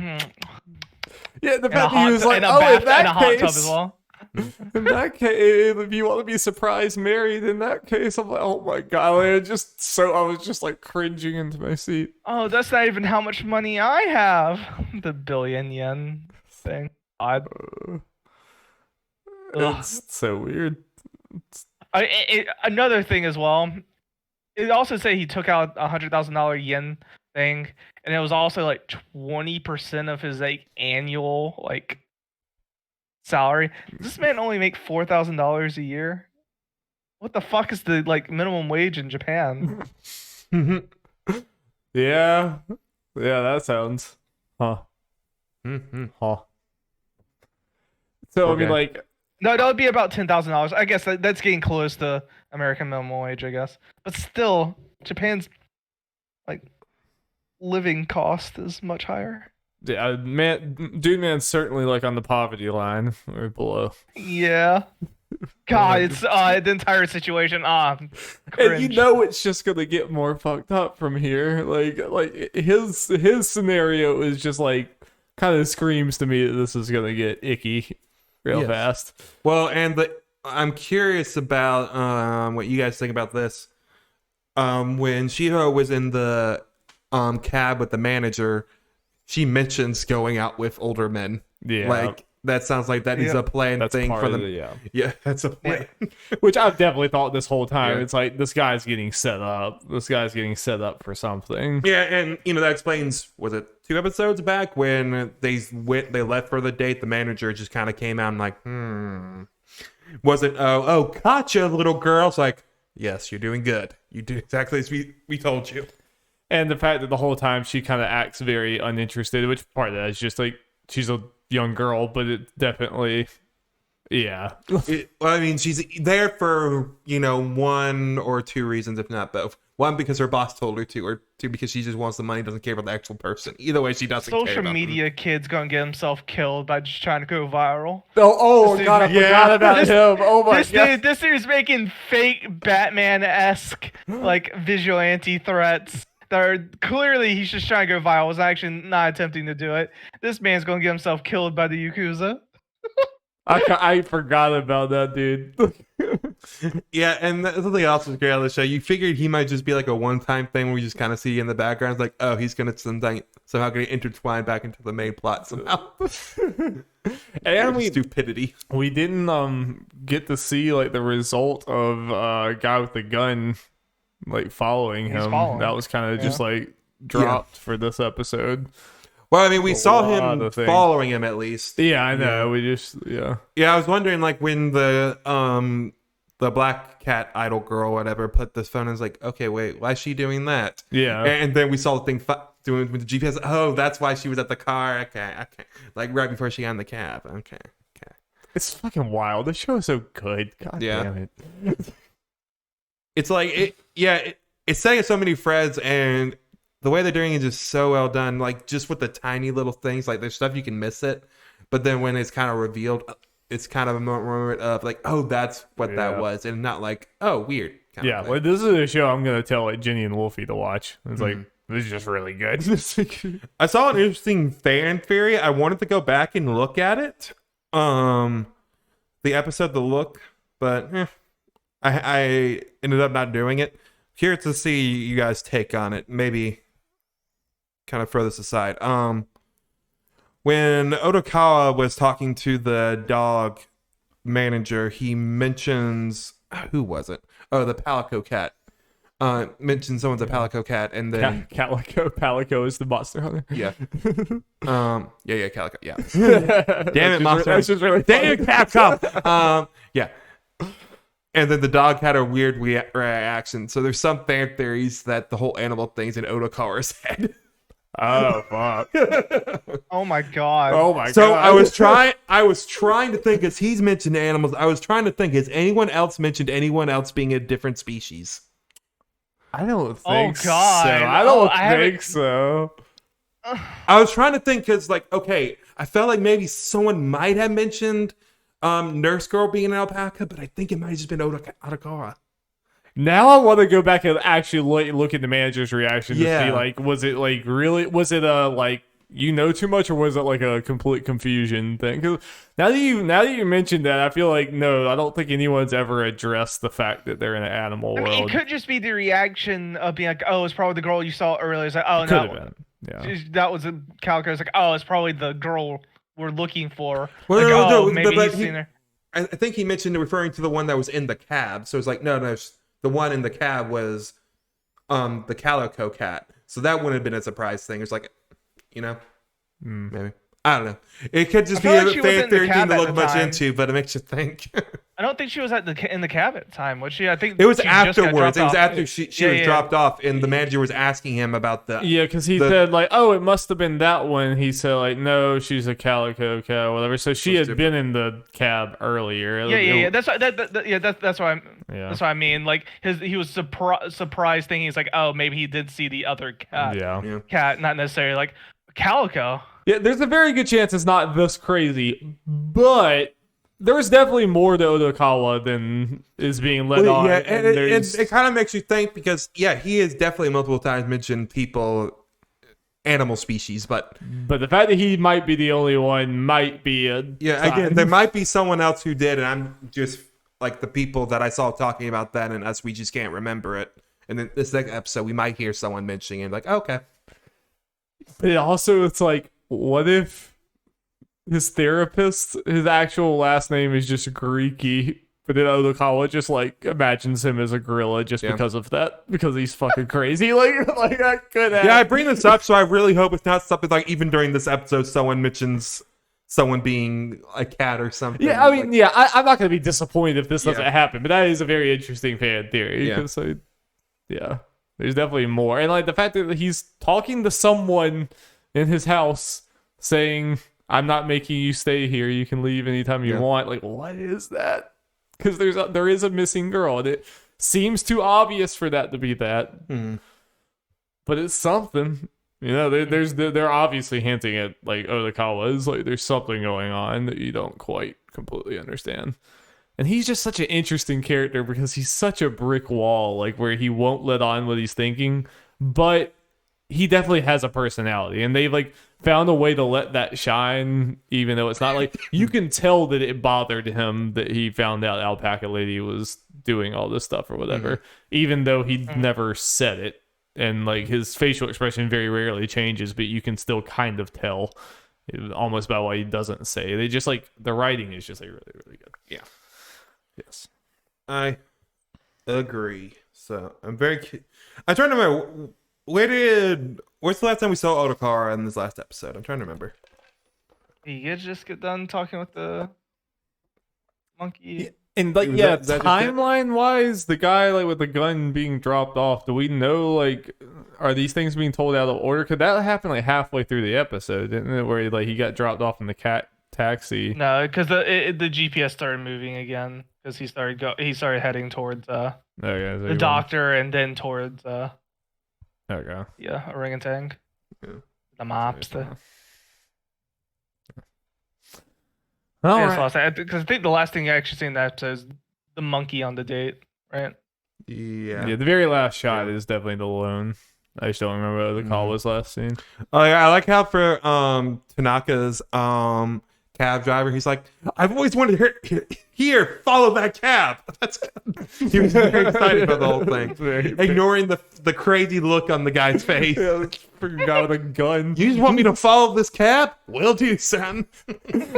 Yeah, the fact that he was like, in that case, tub as well. In that case, if you want to be surprise married, in that case, I'm like, oh my god, I was just like cringing into my seat. Oh, that's not even how much money I have. The billion yen thing. Odd. It's so weird. Another thing as well. It also said he took out $100,000 yen thing, and it was also like 20% of his like annual like salary. Does this man only make $4,000 a year? What the fuck is the like minimum wage in Japan? Yeah, that sounds, huh? Huh. So I mean, like, no, that would be about $10,000. I guess that's getting close to American minimum wage, I guess. But still, Japan's like living cost is much higher. Yeah, man's certainly like on the poverty line or below. Yeah. God, it's the entire situation. And it's just gonna get more fucked up from here. Like his scenario is just like kind of screams to me that this is gonna get icky real fast. Well, and I'm curious about what you guys think about this. When Shiho was in the cab with the manager, she mentions going out with older men. Yeah, like that sounds like that is a planned thing for them. Yeah, that's a plan. Yeah. Which I've definitely thought this whole time. Yeah. It's like this guy's getting set up. This guy's getting set up for something. Yeah, and that explains, was it 2 episodes back when they left for the date, the manager just kind of came out and like, was it gotcha, little girl? It's like, yes, you're doing good. You did exactly as we told you. And the fact that the whole time she kind of acts very uninterested, which part of that is just like she's a young girl, but it definitely, yeah. I mean, she's there for 1 or 2 reasons, if not both. 1, because her boss told her to, or 2, because she just wants the money, doesn't care about the actual person. Either way, she doesn't care about social media kid's gonna get himself killed by just trying to go viral. Oh God, I forgot about him. Oh my God. This dude's making fake Batman-esque like vigilante threats. That are clearly he's just trying to go viral. Was actually not attempting to do it. This man's gonna get himself killed by the Yakuza. I forgot about that, dude. Yeah, and that's something else was great on the show. You figured he might just be like a one-time thing where we just kind of see in the background. It's like, oh, he's gonna somehow get intertwined back into the main plot somehow. And stupidity. We didn't get to see like the result of a guy with a gun like following him. That was kind of just like dropped for this episode. Well, I mean, we saw him following him at least. Yeah, I know. We just Yeah, I was wondering like when the black cat idol girl, whatever, put this phone. I was like, okay, wait, why is she doing that? Yeah, and then we saw the thing doing with the GPS. Oh, that's why she was at the car. Okay, like right before she got in the cab. Okay. It's fucking wild. The show is so good. God damn it. It's like it's setting up so many threads, and the way they're doing it is just so well done. Like just with the tiny little things, like there's stuff you can miss it, but then when it's kind of revealed, it's kind of a moment of like, oh, that's what that was, and not like, oh, weird. Well, this is a show I'm gonna tell like Jenny and Wolfie to watch. It's like this is just really good. I saw an interesting fan theory. I wanted to go back and look at it, the episode, the look, but I ended up not doing it. Curious to see you guys' take on it. Maybe kind of throw this aside. When Odokawa was talking to the dog manager, he mentions, who was it? Oh, the Palico cat. Mentioned someone's a Palico cat, and then Palico is the monster hunter. Yeah. Calico. Yeah. Damn it, monster. That's just really damn it, Capcom. Yeah. And then the dog had a weird reaction. So there's some fan theories that the whole animal thing's in Odokawa's head. Oh fuck! Oh my god! Oh my god! So I was trying to think, as he's mentioned animals, I was trying to think, has anyone else mentioned anyone else being a different species? I don't think so. I don't think so. I was trying to think because, like, okay, I felt like maybe someone might have mentioned Nurse Girl being an alpaca, but I think it might have just been Odokawa. Now I want to go back and actually look at the manager's reaction to see, like, was it like really? Was it like you know too much, or was it like a complete confusion thing? Because now that you mentioned that, I feel like no, I don't think anyone's ever addressed the fact that they're in an animal world. It could just be the reaction of being like, oh, it's probably the girl you saw earlier. It's like, oh no, that was a Calico. It's like, oh, it's probably the girl we're looking for. Well, like, maybe he's seen her. I think he mentioned referring to the one that was in the cab. So it's like, no, the one in the cab was the Calico cat. So that wouldn't have been a surprise thing. It's like, maybe. I don't know. It could just be a fan theory thing to look much into, but it makes you think. I don't think she was in the cab at the time, was she? I think it was afterwards. It was after she was dropped off, and the manager was asking him about the. Yeah, because he said like, "Oh, it must have been that one." He said like, "No, she's a Calico cat, or whatever." So she had been in the cab earlier. Yeah. That's what That's what I mean. Like he was surprised, thinking he's like, "Oh, maybe he did see the other cat." Yeah. Cat, not necessarily like Calico. Yeah, there's a very good chance it's not this crazy, but there's definitely more to Odokawa than is being let on. Yeah, and it kind of makes you think because, he has definitely multiple times mentioned animal species, but the fact that he might be the only one might be a sign. Again, there might be someone else who did, and I'm just like the people that I saw talking about that, and we just can't remember it. And then this next episode, we might hear someone mentioning it, like, okay. But also, it's like, what if his therapist, his actual last name is just Greeky. But then Odokawa just like imagines him as a gorilla just because of that, because he's fucking crazy. Like I could have. Yeah, I bring this up, so I really hope it's not something like even during this episode, someone mentions someone being a cat or something. Yeah, I mean, I'm not gonna be disappointed if this doesn't happen, but that is a very interesting fan theory. Yeah. There's definitely more, and like the fact that he's talking to someone in his house saying, "I'm not making you stay here. You can leave anytime you want." Like, what is that? Because there is a missing girl, and it seems too obvious for that to be that. But it's something, you know. They're obviously hinting at like Odokawa is like there's something going on that you don't quite completely understand. And he's just such an interesting character because he's such a brick wall, like where he won't let on what he's thinking, but he definitely has a personality, and they've like found a way to let that shine, even though it's not like you can tell that it bothered him that he found out Alpaca Lady was doing all this stuff or whatever, even though he never said it, and like his facial expression very rarely changes, but you can still kind of tell almost by why he doesn't say it. They just like the writing is just like really, really good. Yeah. Yes. I agree. So I'm I'm trying to remember. Where's the last time we saw Otakara in this last episode? I'm trying to remember. You just get done talking with the monkey. Yeah, and like, timeline wise, the guy like with the gun being dropped off, do we know like are these things being told out of order? Could that happen like halfway through the episode, didn't it? Where like he got dropped off in the cat taxi. No, because the GPS started moving again because he started heading towards the doctor and then towards there we go. Yeah, orangutan. Yeah. The mobster. All right. Because I think the last thing I actually seen in that episode is the monkey on the date, right? Yeah. Yeah, the very last shot is definitely the loan. I just don't remember what the call was last scene. Oh yeah, I like how for Tanaka's cab driver, he's like, I've always wanted to here, follow that cab. He was very excited about the whole thing, ignoring the crazy look on the guy's face. Yeah, freaking guy with a gun. You just want me to follow this cab? Will do, son.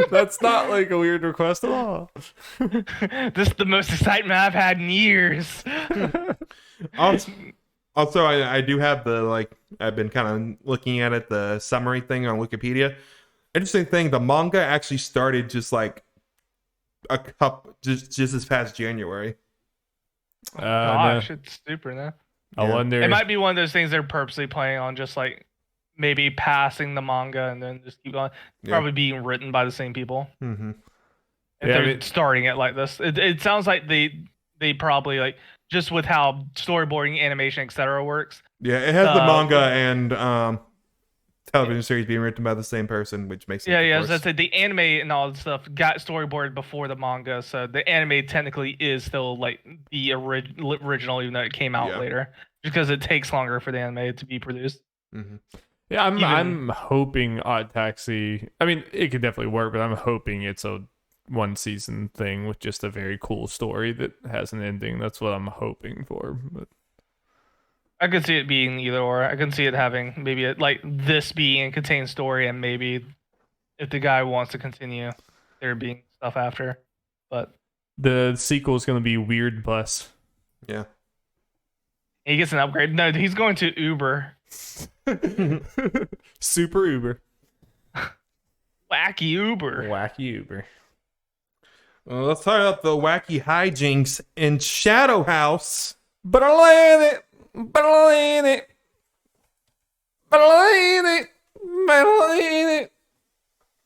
That's not like a weird request at all. This is the most excitement I've had in years. Also, I do have I've been kind of looking at it, the summary thing on Wikipedia. Interesting thing, the manga actually started just like just this past January. Gosh, it's super now. I wonder. It might be one of those things they're purposely playing on, just like maybe passing the manga and then just keep going. Probably being written by the same people. Mm-hmm. If they're starting it like this, it sounds like they probably like just with how storyboarding, animation, etc. works. Yeah, it has the manga and television series being written by the same person, which makes sense. Yeah. As I said, the anime and all the stuff got storyboarded before the manga, so the anime technically is still like the original, even though it came out later, because it takes longer for the anime to be produced. Mm-hmm. Yeah, I'm hoping Odd Taxi. I mean, it could definitely work, but I'm hoping it's a one season thing with just a very cool story that has an ending. That's what I'm hoping for. But I could see it being either or. I can see it having maybe like this being a contained story, and maybe if the guy wants to continue, there being stuff after. But the sequel is going to be Weird Bus. Yeah. He gets an upgrade. No, he's going to Uber. Super Uber. Wacky Uber. Wacky Uber. Well, let's talk about the wacky hijinks in Shadow House. But I land it. But I land it. But I land it. But I land it.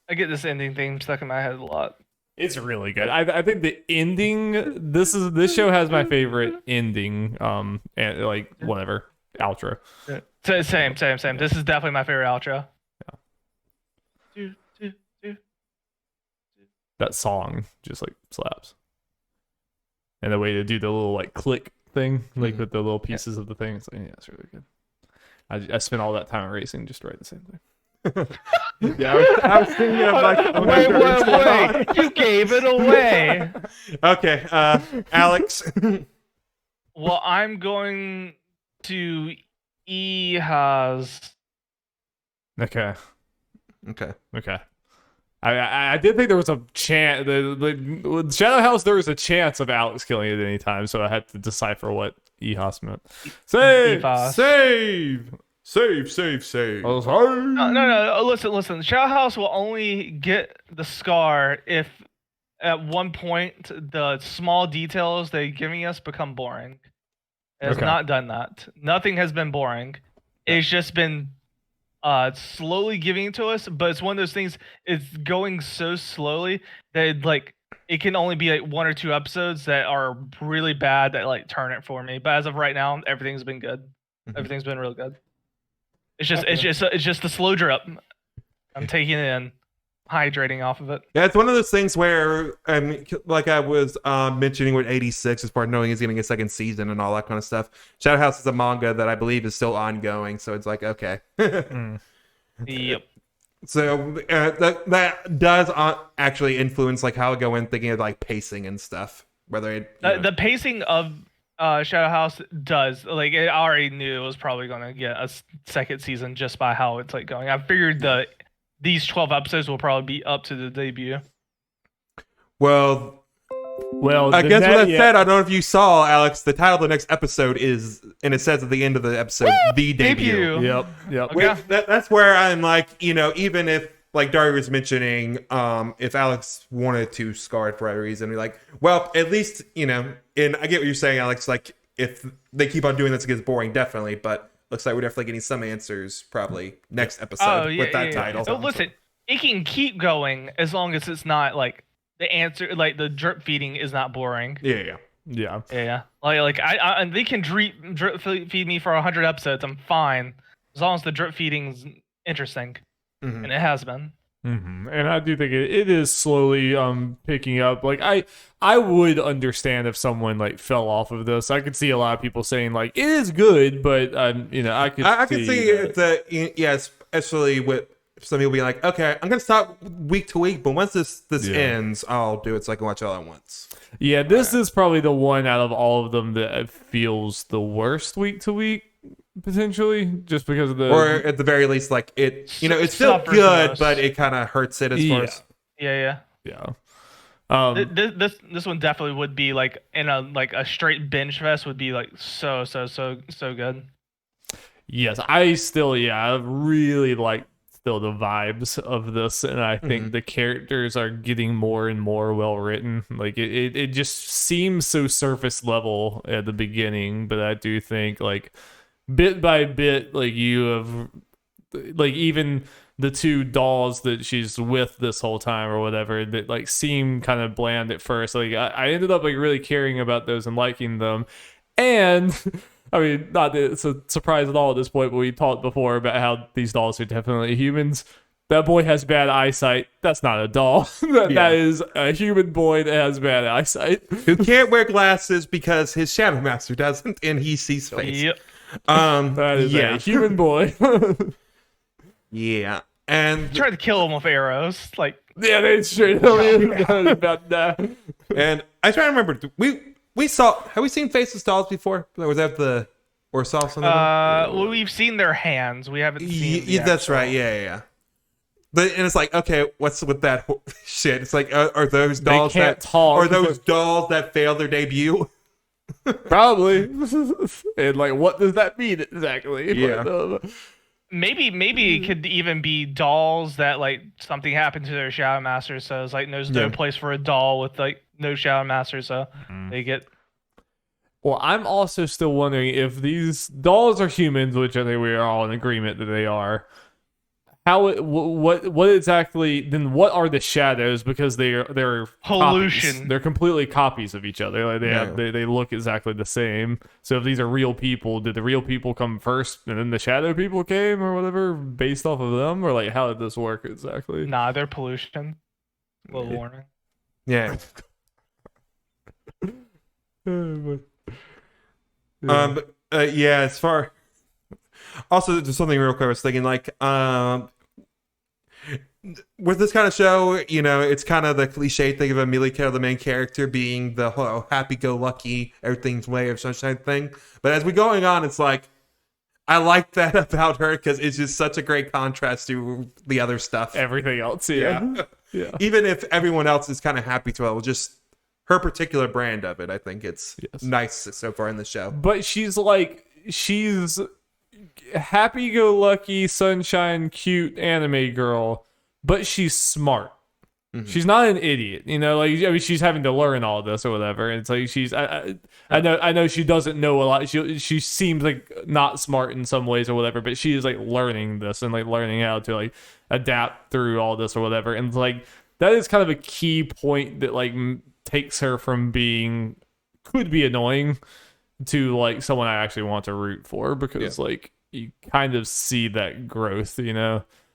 I get this ending theme stuck in my head a lot. It's really good. I think the ending. This show has my favorite ending. And like whatever outro. Yeah. Same. This is definitely my favorite outro. Yeah. That song just like slaps. And the way to do the little like click thing, like with the little pieces of the thing, it's like, yeah, it's really good. I spent all that time erasing just to write the same thing. Yeah, I was thinking of like, wait, you gave it away. Okay, Alex. Well, I'm going to E has. Okay. I did think there was a chance. The Shadow House, there was a chance of Alex killing it at any time, so I had to decipher what EHOS meant. Save! EHOS. Save! Save. No. Listen. Shadow House will only get the scar if at one point the small details they're giving us become boring. It has not done that. Nothing has been boring. It's just been slowly giving it to us, but it's one of those things. It's going so slowly that like it can only be like 1 or 2 episodes that are really bad that like turn it for me. But as of right now, everything's been good. Everything's been real good. It's just the slow drip. I'm taking it in, hydrating off of it. Yeah, it's one of those things where, like I was mentioning with 86, as part of knowing he's getting a second season and all that kind of stuff. Shadow House is a manga that I believe is still ongoing, so it's like, okay. Yep. So that does actually influence like how I go in thinking of like pacing and stuff. Whether the pacing of Shadow House does, like, it already knew it was probably going to get a second season just by how it's like going. I figured these 12 episodes will probably be up to the debut. Well, I guess with that said, I don't know if you saw, Alex, the title of the next episode is, and it says at the end of the episode, the debut. Yep. Okay. That's where I'm like, even if, like Dari was mentioning, if Alex wanted to scar it for whatever reason, we're like, well, at least, and I get what you're saying, Alex, like, if they keep on doing this, it gets boring, definitely, but looks like we're definitely getting some answers probably next episode with that title. So listen, it can keep going as long as it's not like the answer, like the drip feeding is not boring. Yeah. Like I they can drip feed me for 100 episodes. I'm fine as long as the drip feeding's interesting, and it has been. And I do think it is slowly picking up. Like I would understand if someone like fell off of this. I could see a lot of people saying like it is good, but I could see especially with some people being like, okay, I'm gonna stop week to week, but once this ends, I'll do it so I can watch it all at once. Yeah, this is probably the one out of all of them that feels the worst week to week. Potentially, just because of or at the very least, like it's still good, but it kind of hurts it as far as yeah. This one definitely would be like in a straight binge fest would be like so good. Yes, I really like still the vibes of this, and I think the characters are getting more and more well written. Like it just seems so surface level at the beginning, but I do think like bit by bit, like you have, like even the 2 dolls that she's with this whole time or whatever that like seem kind of bland at first. Like I ended up like really caring about those and liking them. And I mean, not that it's a surprise at all at this point, but we talked before about how these dolls are definitely humans. That boy has bad eyesight. That's not a doll. That is a human boy that has bad eyesight. Who can't wear glasses because his Shadow Master doesn't, and he sees face. Yep. That is a human boy. Yeah. And tried to kill him with arrows. Like they straight up about that. And I try to remember, have we seen faceless dolls before? Or was that or saw something? Well, we've seen their hands. We haven't seen that's right. Yeah. But and it's like, okay, what's with that shit? It's like, are those dolls dolls that failed their debut? Probably. And like, what does that mean exactly? Yeah. Maybe it could even be dolls that like something happened to their Shadow Master, so it's like there's no place for a doll with like no Shadow Master, so they get. Well, I'm also still wondering if these dolls are humans, which I think we are all in agreement that they are. What exactly? Then what are the shadows? Because they're pollution. Copies. They're completely copies of each other. Like they look exactly the same. So if these are real people, did the real people come first, and then the shadow people came, or whatever, based off of them, or like how did this work exactly? Nah, they're pollution. Little warning. Yeah. As far. Also, just something real quick. I was thinking, like, with this kind of show, it's kind of the cliche thing of Emilio, the main character, being the whole happy-go-lucky, everything's way of sunshine thing. But as we're going on, it's like, I like that about her because it's just such a great contrast to the other stuff. Everything else, yeah. Even if everyone else is kind of happy to it, just her particular brand of it, I think it's nice so far in the show. But she's happy-go-lucky, sunshine, cute anime girl, but she's smart. Mm-hmm. She's not an idiot, she's having to learn all this or whatever. And it's like I know she doesn't know a lot. She seems like not smart in some ways or whatever, but she is like learning this and like learning how to like adapt through all this or whatever. And like that is kind of a key point that like takes her from could be annoying to like someone I actually want to root for, because like you kind of see that growth,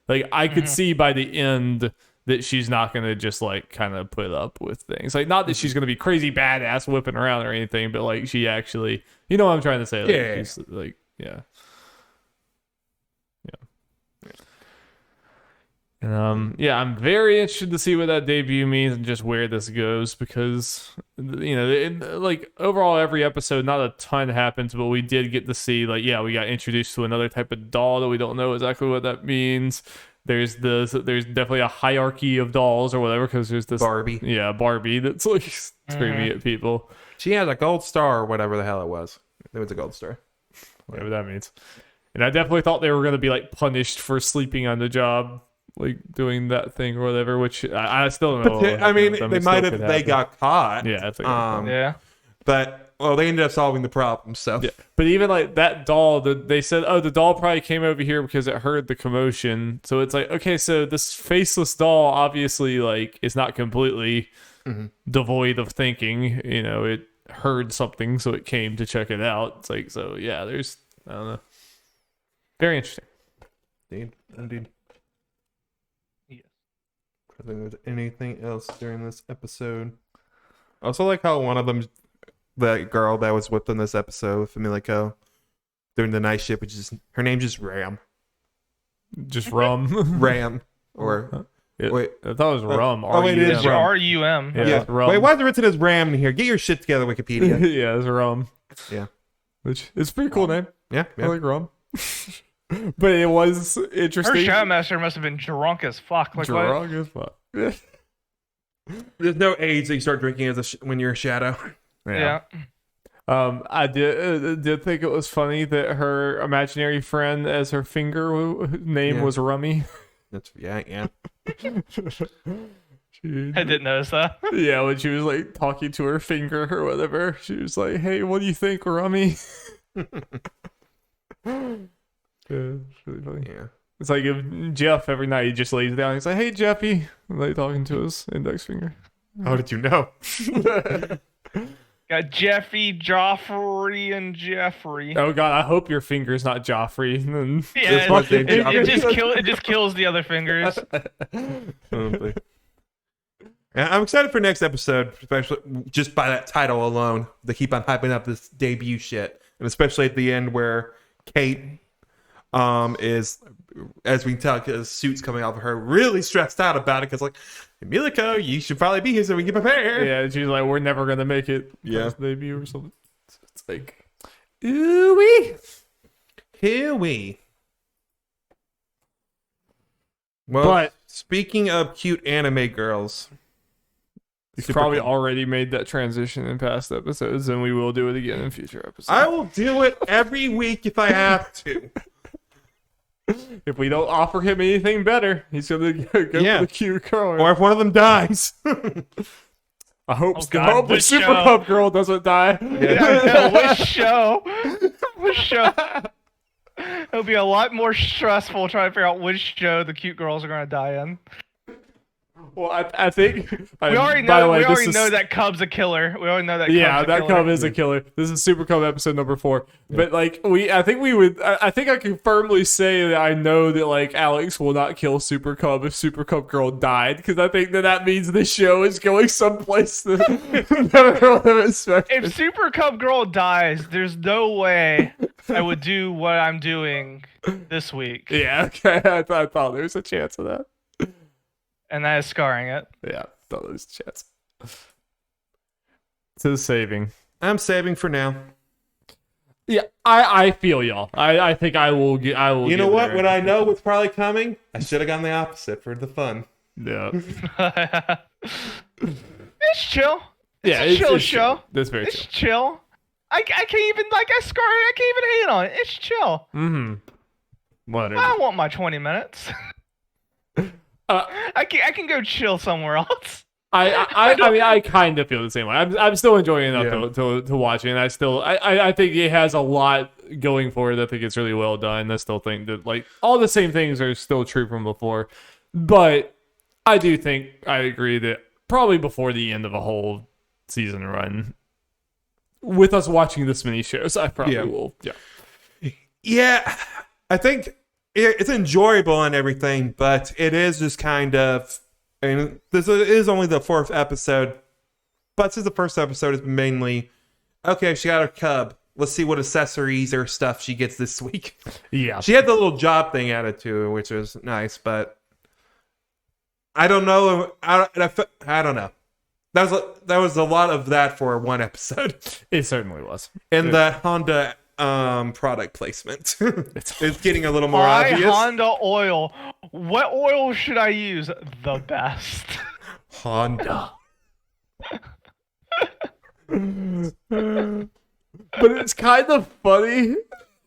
like I could see by the end that she's not going to just like kind of put up with things. Like not that she's going to be crazy badass whipping around or anything, but like she actually, what I'm trying to say? Like, she's like, And I'm very interested to see what that debut means and just where this goes, because like overall every episode not a ton happens, but we did get to see like we got introduced to another type of doll that we don't know exactly what that means. There's definitely a hierarchy of dolls or whatever, because there's this Barbie that's like screaming at people. She has a gold star or whatever the hell it was. It was a gold star, whatever that means. And I definitely thought they were going to be like punished for sleeping on the job, like doing that thing or whatever, which I still don't know. But they might have. They got caught. Yeah. But they ended up solving the problem. So. Yeah. But even like that doll, they said, the doll probably came over here because it heard the commotion. So it's like, okay, so this faceless doll obviously like is not completely devoid of thinking. It heard something, so it came to check it out. It's like, so yeah, there's, I don't know. Very interesting. Indeed. I think there's anything else during this episode. I also like how one of them, that girl that was whipped in this episode with Megalo during the night shift, which is her name's just Ram. Just Rum. Ram. Or wait, I thought it was Rum. It is RUM. Yeah. Rum. Wait, why is it written as Ram in here? Get your shit together, Wikipedia. Yeah, it's Rum. Yeah. Which is a pretty cool name. Yeah. I like Rum. But it was interesting. Her Shadow Master must have been drunk as fuck. Like drunk as fuck. There's no age that you start drinking when you're a shadow. Yeah. I did think it was funny that her imaginary friend as her finger name was Rummy. That's yeah. I didn't notice that. Yeah, when she was like talking to her finger or whatever, she was like, "Hey, what do you think, Rummy?" Yeah, it's really funny. Yeah. It's like if Jeff every night he just lays down, he's like, "Hey, Jeffy," like talking to his index finger. How did you know? Got Jeffy, Joffrey, and Jeffrey. Oh God, I hope your finger's not Joffrey. Yeah, it just kills the other fingers. Yeah, I'm excited for next episode, especially just by that title alone. They keep on hyping up this debut shit, and especially at the end where Kate is, as we can tell, because suit's coming off of her, really stressed out about it because like, Megalo, you should probably be here so we can prepare. Yeah, she's like, we're never gonna make it. Yeah, debut or something. It's like, ooh-wee. Here we. Well, but speaking of cute anime girls, you've probably already made that transition in past episodes, and we will do it again in future episodes. I will do it every week if I have to. If we don't offer him anything better, he's gonna go for the cute girl. Or if one of them dies. I hope the Super Cub girl doesn't die. Which show? It'll be a lot more stressful trying to figure out which show the cute girls are gonna die in. Well, I think we already know that Cub's a killer. We already know that. Yeah, that Cub is a killer. This is Super Cub episode number 4. Yeah. But like I think I can firmly say that I know that like Alex will not kill Super Cub if Super Cub girl died, because I think that means the show is going someplace that never would have expected. If Super Cub girl dies, there's no way I would do what I'm doing this week. Yeah, okay. I thought there was a chance of that. And that is scarring it. Yeah, thought there was a chance. So saving. I'm saving for now. Yeah, I feel y'all. I think I will get. I will. You know what? There. When I know what's probably coming, I should have gone the opposite for the fun. Yeah. It's chill. Yeah, It's a chill show. That's very It's chill. I can't even I can't even hate on it. It's chill. Mm-hmm. Whatever. I want my 20 minutes. I can go chill somewhere else. I mean, I kind of feel the same way. I'm still enjoying it enough to watch it. And I think it has a lot going for it. I think it's really well done. I still think that like all the same things are still true from before, but I do think I agree that probably before the end of a whole season run, with us watching this many shows, I probably will. Yeah, I think it's enjoyable and everything, but it is just kind of. I mean, this is only the 4th episode, but since the first episode is mainly, okay, she got her cub. Let's see what accessories or stuff she gets this week. Yeah. She had the little job thing added to her, which was nice, but I don't know. I don't know. That was a lot of that for one episode. It certainly was. And the Honda product placement. It's getting a little more obvious. Honda oil. What oil should I use? The best. Honda. But it's kind of funny.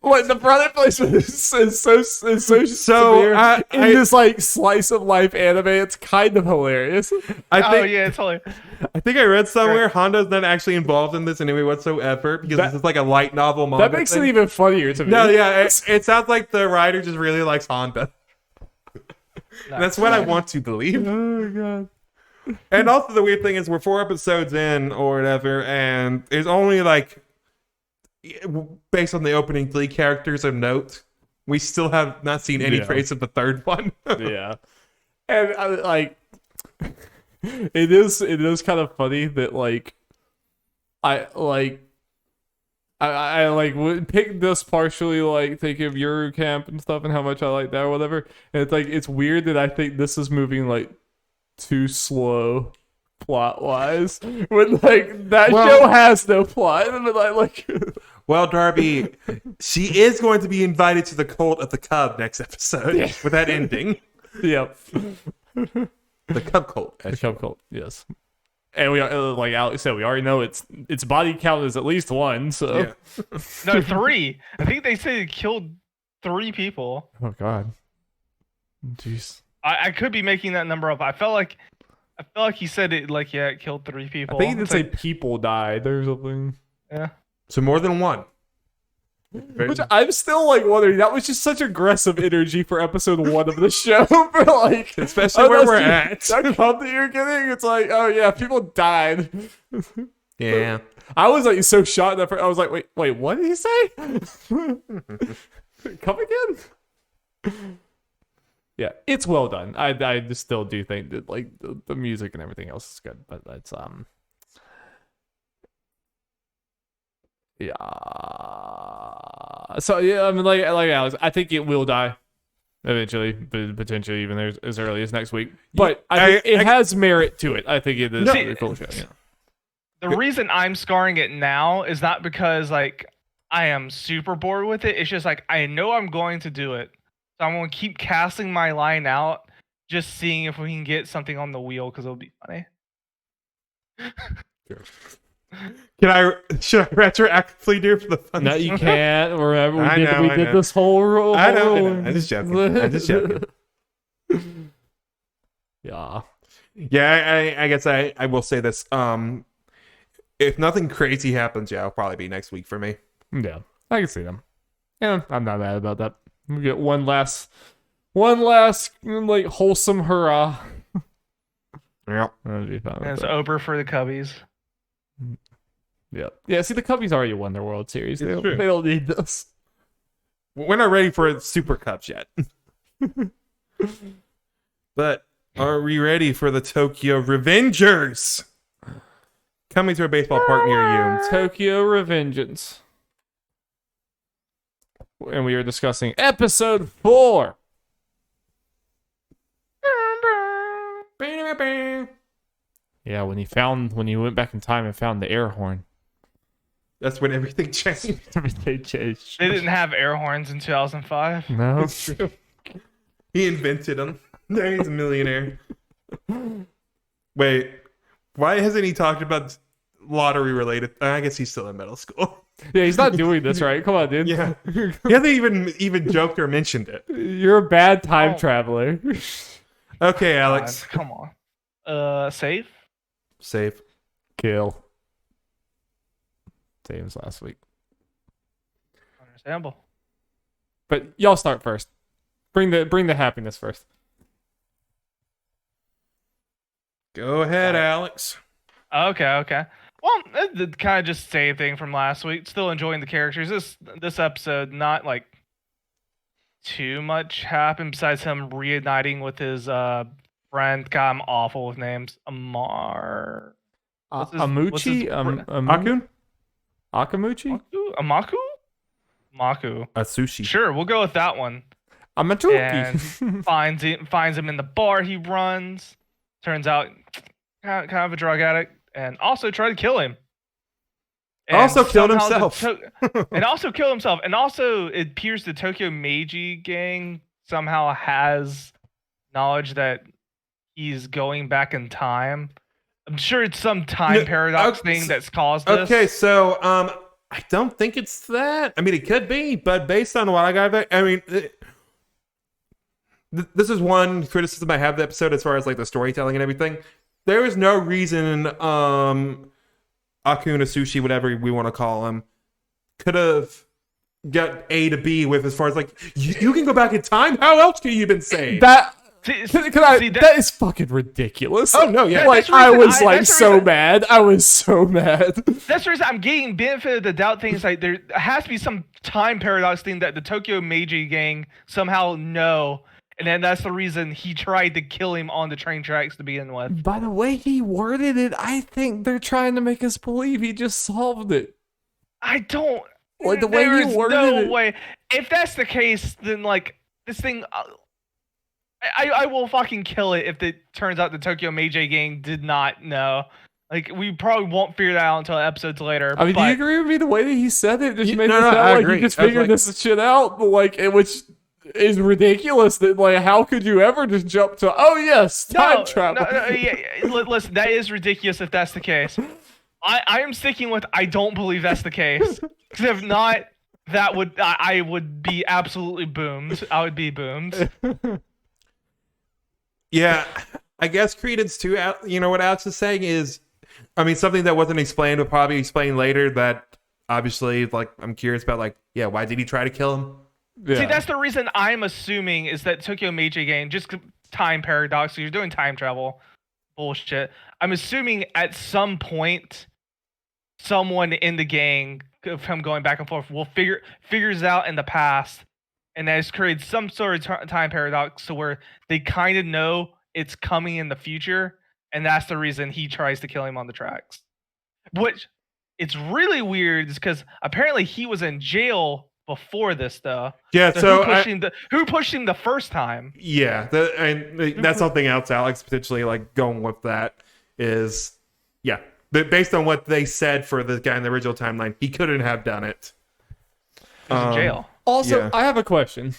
Like the product placement is so severe in this like slice of life anime. It's kind of hilarious. It's hilarious. I think I read somewhere Honda's not actually involved in this in any way whatsoever because this is like a light novel manga. That makes it even funnier to me. No, yeah, it sounds like the writer just really likes Honda. That's what I want to believe. Oh god. And also the weird thing is we're 4 episodes in or whatever, and there's only like, based on the opening 3 characters of note, we still have not seen any trace of the 3rd one. Yeah, and like it is kind of funny that like I would pick this partially like thinking of Yuru Camp and stuff and how much I like that or whatever, and it's like it's weird that I think this is moving like too slow plot wise when like that show has no plot. And like well, Darby, she is going to be invited to the cult of the Cub next episode with that ending. Yep. The Cub cult. The Cub cult, yes. And we are, like Alex said, we already know its body count is at least 1. So no, 3. I think they said it killed 3 people. Oh god. Jeez. I could be making that number up. I felt like he said it like it killed 3 people. I think he did say people died or something. Yeah. So more than 1. Which I'm still like wondering. That was just such aggressive energy for episode 1 of the show. But like, especially where we're at. That club that you're getting, it's like, oh yeah, people died. Yeah. I was like so shocked that I was like, wait, what did he say? Come again? Yeah, it's well done. I just still do think that like the music and everything else is good, but that's yeah. So yeah, I mean, like Alex, I think it will die eventually, but potentially even as early as next week. But I think it has merit to it. I think it is a cool show. Yeah. The reason I'm scarring it now is not because like I am super bored with it. It's just like I know I'm going to do it, so I'm going to keep casting my line out, just seeing if we can get something on the wheel because it'll be funny. Sure. Should I retroactively do it for the fun? No, you can't. Remember, we did this whole rule. I know. I'm just joking. Yeah. Yeah, I guess I will say this. If nothing crazy happens, it'll probably be next week for me. Yeah, I can see them. Yeah, I'm not mad about that. We get one last like wholesome hurrah. Yeah. It's over for the Cubbies. Yeah. See, the Cubbies already won their World Series. They don't need this. We're not ready for Super Cups yet. But are we ready for the Tokyo Revengers? Coming to a baseball park near you. Tokyo Revengeance. And we are discussing episode 4. Yeah, when he went back in time and found the air horn. That's when everything changed. Everything changed. They didn't have air horns in 2005. No. He invented them. Now he's a millionaire. Wait, why hasn't he talked about lottery related? I guess he's still in middle school. Yeah, he's not doing this right. Come on, dude. Yeah, he hasn't even joked or mentioned it. You're a bad time traveler. Okay, Alex. God, come on. Save. Kill. Same as last week. Understandable. But y'all start first. Bring the happiness first. Go ahead, Alex. Okay. Well, it's kind of just the same thing from last week. Still enjoying the characters. This episode, not like too much happened besides him reuniting with his friend. God, I'm awful with names. Amuchi? Akun? Akamuchi? Amaku? Maku. Sushi. Sure, we'll go with that one. Amatuki. And finds him in the bar he runs. Turns out kind of a drug addict, and also tried to kill him. And also killed himself. And also killed himself. And also it appears the Tokyo Meiji gang somehow has knowledge that he's going back in time. I'm sure it's some time paradox thing that's caused this. Okay, so I don't think it's that. I mean, it could be, but based on what I got back, I mean, this is one criticism I have of the episode as far as like the storytelling and everything. There is no reason Akuna Sushi, whatever we want to call him, could have got A to B with as far as like you can go back in time. How else could you been saved? That is fucking ridiculous. Oh no, yeah. Like I was so mad. I was so mad. That's the reason I'm getting benefit of the doubt things like there has to be some time paradox thing that the Tokyo Meiji gang somehow know. And then that's the reason he tried to kill him on the train tracks to begin with. By the way he worded it, I think they're trying to make us believe he just solved it. I don't. Like the way he worded it. Way. If that's the case, then like this thing, I will fucking kill it if it turns out the Tokyo Meiji gang did not know. Like we probably won't figure that out until episodes later. I mean, do you agree with me? The way that he said it just made it sound I like agree. he just figured this shit out. But like which is ridiculous. That like how could you ever just jump to time travel? Listen, that is ridiculous if that's the case. I am sticking with I don't believe that's the case. Because if not, I would be absolutely boomed. I would be boomed. Yeah, I guess credence to what Alex is saying is, I mean, something that wasn't explained will probably explain later. That obviously, like, I'm curious about, like, why did he try to kill him? Yeah. See, that's the reason I'm assuming is that Tokyo Meiji gang, just time paradox. So you're doing time travel bullshit. I'm assuming at some point, someone in the gang of him going back and forth will figures out in the past, and that has created some sort of time paradox to where they kind of know it's coming in the future, and that's the reason he tries to kill him on the tracks. Which it's really weird is because apparently he was in jail before this, though. Yeah, so who pushed him the first time? Yeah, that's something else. Alex potentially like going with that is but based on what they said for the guy in the original timeline, he couldn't have done it. He was in jail. Also, I have a question.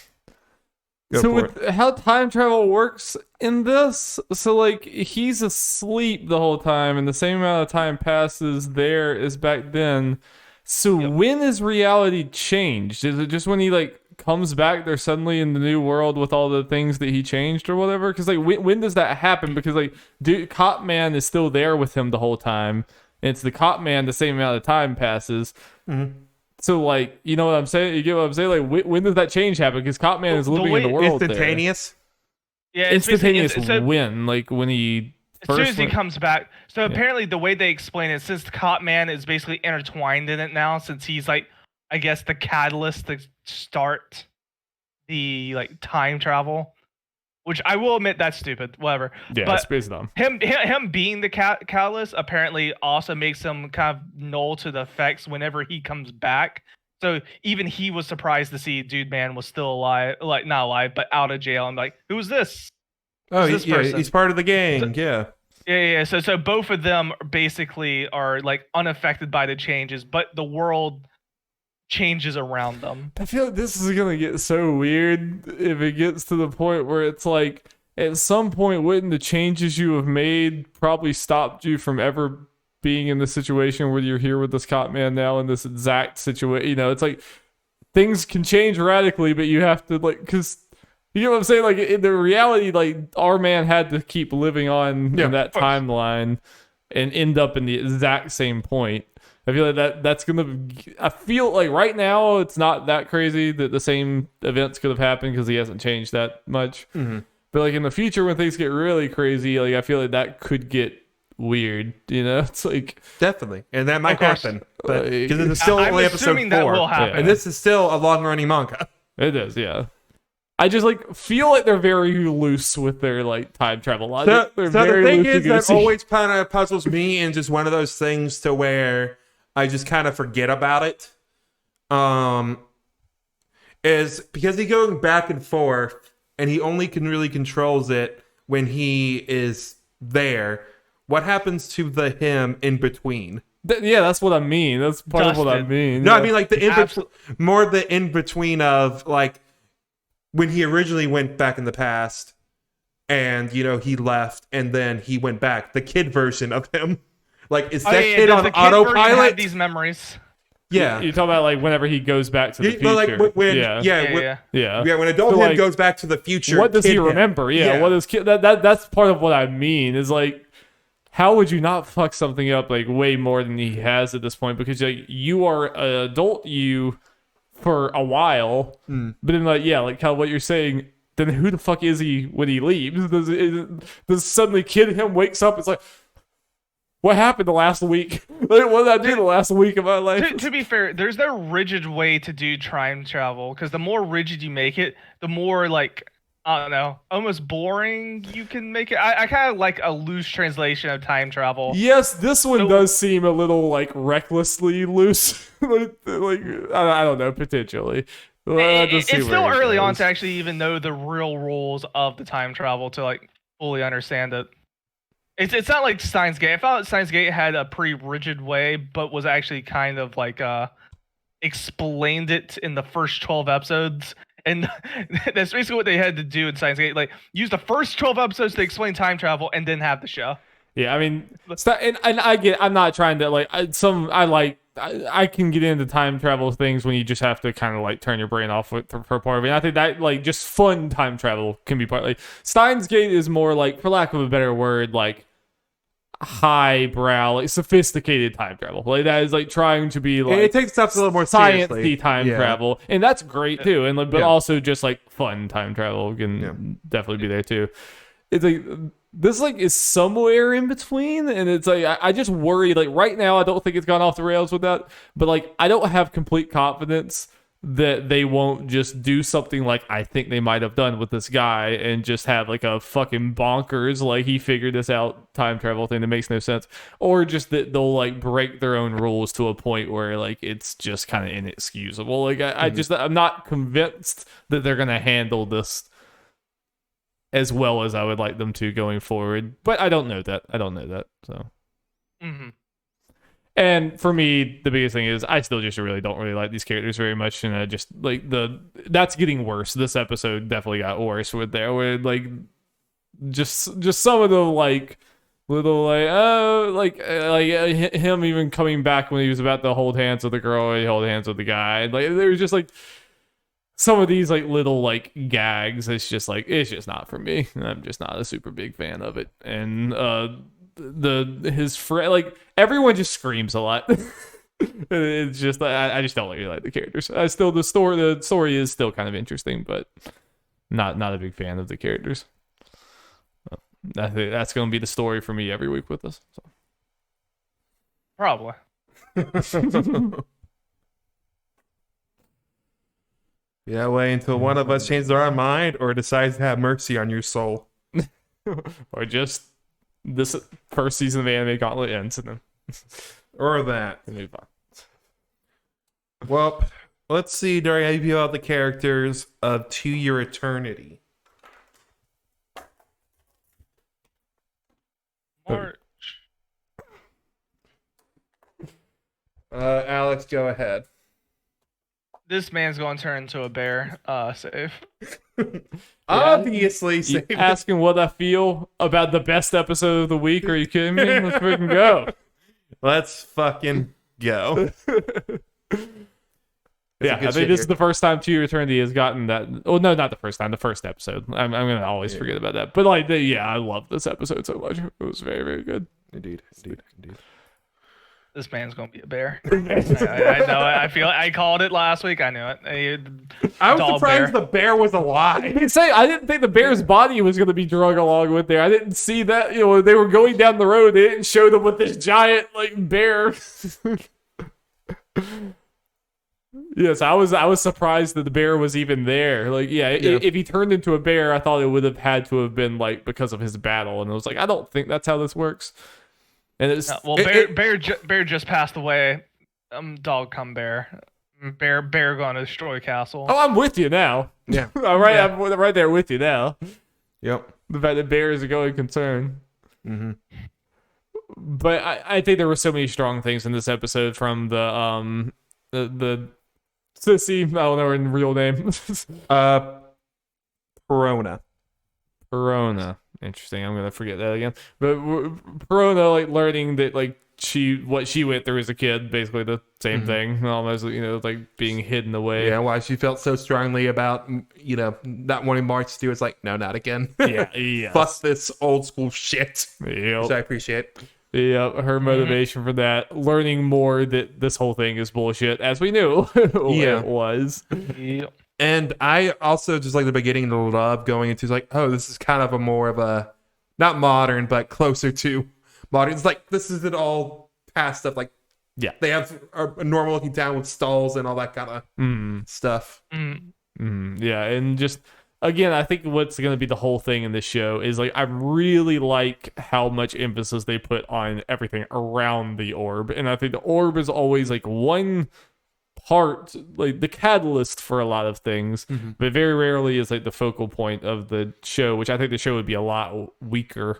With how time travel works in this, so like he's asleep the whole time, and the same amount of time passes there as back then. So when is reality changed? Is it just when he like comes back there suddenly in the new world with all the things that he changed or whatever? Because like when does that happen? Because like Cop Man is still there with him the whole time. And it's the Cop Man the same amount of time passes. Mm-hmm. So like you know what I'm saying? You get what I'm saying? Like when does that change happen? Because Cop Man is living in the world instantaneous. There. Yeah, instantaneous. When like when he. As soon as he comes back. So apparently the way they explain it, since the Cop Man is basically intertwined in it now, since he's like, I guess the catalyst to start the like time travel, which I will admit that's stupid, whatever. Yeah, but it's dumb. Him being the catalyst apparently also makes him kind of null to the effects whenever he comes back. So even he was surprised to see Dude Man was still alive, not alive, but out of jail. I'm like, who's this? Oh, he's part of the gang. Yeah. So both of them basically are like unaffected by the changes, but the world changes around them. I feel like this is gonna get so weird if it gets to the point where it's like, at some point, wouldn't the changes you have made probably stopped you from ever being in the situation where you're here with this cop man now in this exact situation? You know, it's like things can change radically, but you have to like, because you know what I'm saying? Like in the reality, like our man had to keep living on in that timeline and end up in the exact same point. I feel like that's gonna. I feel like right now it's not that crazy that the same events could have happened because he hasn't changed that much. Mm-hmm. But like in the future when things get really crazy, like I feel like that could get weird. You know, it's like definitely, and that might happen, but because it's still I'm only episode 4, that will happen. and this is still a long-running manga. It is, yeah. I just like feel like they're very loose with their like time travel logic. So the thing is that always kind of puzzles me, and just one of those things to where I just kind of forget about it. Is because he's going back and forth, and he only can really controls it when he is there. What happens to the him in between? Yeah, that's what I mean. That's part of what I mean. No, I mean like the more the in between of like when he originally went back in the past, and you know he left, and then he went back. The kid version of him. Like, is that kid on autopilot? These memories. Yeah. You're talking about like whenever he goes back to the future. Like when adult him goes back to the future. What does he remember? Yeah. What is that's part of what I mean. Is like, how would you not fuck something up like way more than he has at this point? Because like you are an adult you for a while, but then like like kind of what you're saying. Then who the fuck is he when he leaves? Does suddenly kid him wakes up? It's like, what happened the last week? Like, what did I do the last week of my life? To be fair, there's no rigid way to do time travel, because the more rigid you make it, the more like, I don't know, almost boring you can make it. I kind of like a loose translation of time travel. Yes, this one does seem a little like recklessly loose. like I don't know, potentially. It's still early on to actually even know the real rules of the time travel to like fully understand it. It's not like Steins Gate. I thought Steins Gate had a pretty rigid way, but was actually kind of like explained it in the first 12 episodes. And that's basically what they had to do in Steins Gate. Like, use the first 12 episodes to explain time travel and then have the show. Yeah, I mean, and I'm not trying to like I can get into time travel things when you just have to kind of like turn your brain off for part of it. And I think that like just fun time travel can be part. Like Steins Gate is more like, for lack of a better word, like highbrow, like sophisticated time travel. Like that is like trying to be like, it takes stuff a little more sciencey time travel, and that's great too. And but also just like fun time travel can definitely be there too. It's like, this like is somewhere in between, and it's like I just worry. Like right now, I don't think it's gone off the rails with that, but like I don't have complete confidence that they won't just do something like I think they might have done with this guy and just have like a fucking bonkers like he figured this out time travel thing that makes no sense, or just that they'll like break their own rules to a point where like it's just kind of inexcusable. Like I'm not convinced that they're gonna handle this as well as I would like them to going forward. But I don't know that. So. Mm-hmm. And for me, the biggest thing is I still just really don't really like these characters very much. And I just like that's getting worse. This episode definitely got worse with there. Where like just some of the like little like him even coming back when he was about to hold hands with the girl, he held hands with the guy. Like there was just like some of these like little like gags. It's just not for me. I'm just not a super big fan of it. And his friend, like everyone just screams a lot. It's just I just don't really like the characters. The story is still kind of interesting, but not a big fan of the characters. I think that's going to be the story for me every week with us. So. Probably. Yeah, wait until one of us changes our mind or decides to have mercy on your soul. Or just this first season of Anime Gauntlet ends and then or that. Move on. Well, let's see, Dari, how you feel about the characters of To Your Eternity? More Alex, go ahead. This man's going to turn into a bear. Safe. Obviously, you asking what I feel about the best episode of the week? Are you kidding me? Let's freaking go. Let's fucking go. Yeah, I think this is the first time To Eternity has gotten that. Oh no, not the first time. The first episode. I'm gonna always forget about that. But like, I love this episode so much. It was very, very good. Indeed. This man's gonna be a bear. I know it. I called it last week. I knew it. I was surprised the bear was alive. I didn't think the bear's body was gonna be drug along with there. I didn't see that. They were going down the road. They didn't show them with this giant bear. Yes, I was surprised that the bear was even there. If he turned into a bear, I thought it would have had to have been because of his battle, and I was like, I don't think that's how this works. And it's Bear just passed away. Dog come bear. Bear going to destroy castle. Oh, I'm with you now. Yeah, I'm right there with you now. Yep. The fact that bear is a going concern. Mm-hmm. But I think there were so many strong things in this episode from the sissy. I don't know her real name. Perona. Interesting. I'm gonna forget that again. But Perona, learning that what she went through as a kid, basically the same thing, almost being hidden away. Yeah, why she felt so strongly about not wanting March to do. It's no, not again. Yeah. Fuck this old school shit. Yep. Which I appreciate. Yeah, her motivation for that, learning more that this whole thing is bullshit, as we knew it was. Yep. And I also just like the beginning to love going into this is kind of a more of a not modern but closer to modern. It's this is it all past stuff. They have a normal looking town with stalls and all that kind of stuff. Yeah, and just again, I think what's going to be the whole thing in this show is I really like how much emphasis they put on everything around the orb, and I think the orb is always one part, the catalyst for a lot of things, but very rarely is the focal point of the show, which I think the show would be a lot weaker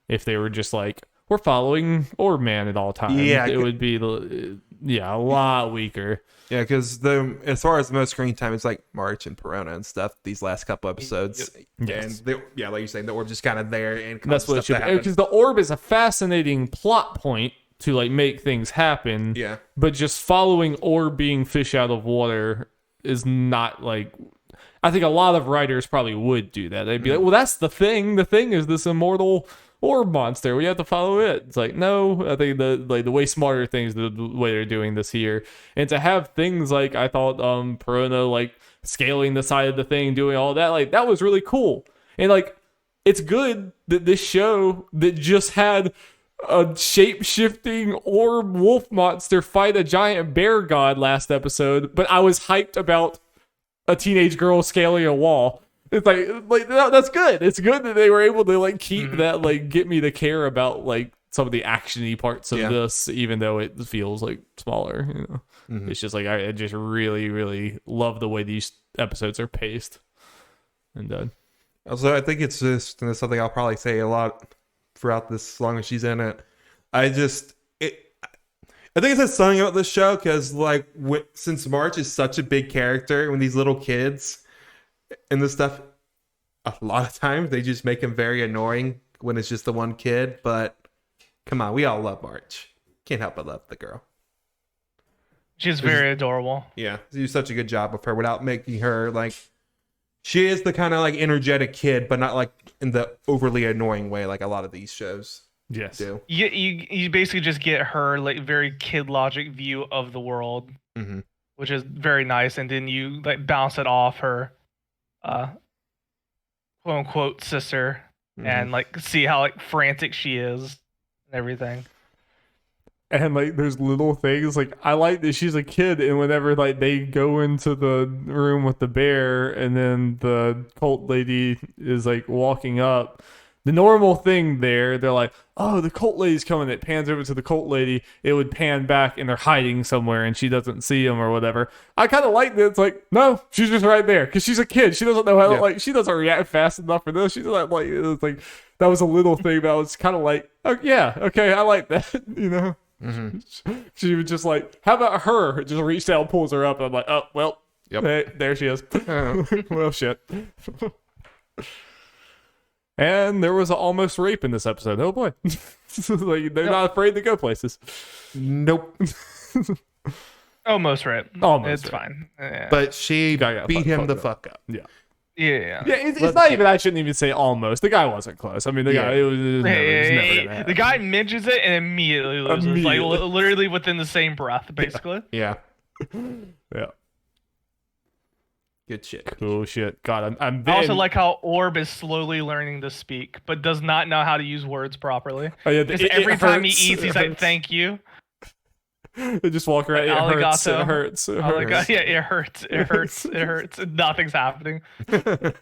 if they were just we're following Orb Man at all times. Yeah, it would be a lot weaker. Yeah, because as far as the most screen time, it's March and Perona and stuff. These last couple episodes, yes. And like you're saying, the orb's just kind of there, and that's what it should be. Because the orb is a fascinating plot point to make things happen. Yeah. But just following Orb being fish out of water is not I think a lot of writers probably would do that. They'd be well, that's the thing. The thing is this immortal orb monster. We have to follow it. It's no, I think the way smarter things, the way they're doing this here. And to have things I thought Perona scaling the side of the thing, doing all that, that was really cool. And it's good that this show that just had a shape-shifting orb wolf monster fight a giant bear god last episode, but I was hyped about a teenage girl scaling a wall. It's that's good. It's good that they were able to keep that get me to care about some of the actiony parts of this, even though it feels smaller. It's just I just really, really love the way these episodes are paced and done. Also, I think it's just something I'll probably say a lot throughout this, as long as she's in it. I think it says something about this show because since March is such a big character, when these little kids and this stuff, a lot of times they just make him very annoying when it's just the one kid. But come on, we all love March. Can't help but love the girl. She's very adorable. Yeah, you do such a good job of her without making her she is the kind of energetic kid, but not in the overly annoying way a lot of these shows do. You basically just get her very kid logic view of the world, which is very nice, and then you bounce it off her quote unquote sister, and see how frantic she is and everything. And there's little things I like that she's a kid, and whenever they go into the room with the bear, and then the cult lady is walking up, the normal thing they're oh, the cult lady's coming. It pans over to the cult lady. It would pan back, and they're hiding somewhere, and she doesn't see them or whatever. I kind of like that. It's no, she's just right there because she's a kid. She doesn't know how she doesn't react fast enough for this. She's not it was that was a little thing that I was kind of oh yeah, okay, I like that, She was just like, how about her? Just reached out, pulls her up, and I'm like, oh, well, hey, there she is. Well, shit. And there was an almost rape in this episode. Oh boy. Like, they're not afraid to go places. Nope. Almost right. Almost it's right. fine. Yeah. But she beat him the fuck up. Yeah. Yeah. It's not even, I shouldn't even say almost. The guy wasn't close. I mean, the guy, it was never gonna happen. The guy mentions it and immediately loses. Like, literally within the same breath, basically. Yeah. Yeah. Good shit. Cool shit. God, I'm I also like how Orb is slowly learning to speak, but does not know how to use words properly. Oh, yeah, every time he eats, he's like, thank you. They just walk around. Arigato. It hurts. It hurts. Yeah, it hurts. It hurts. It hurts. Nothing's happening. I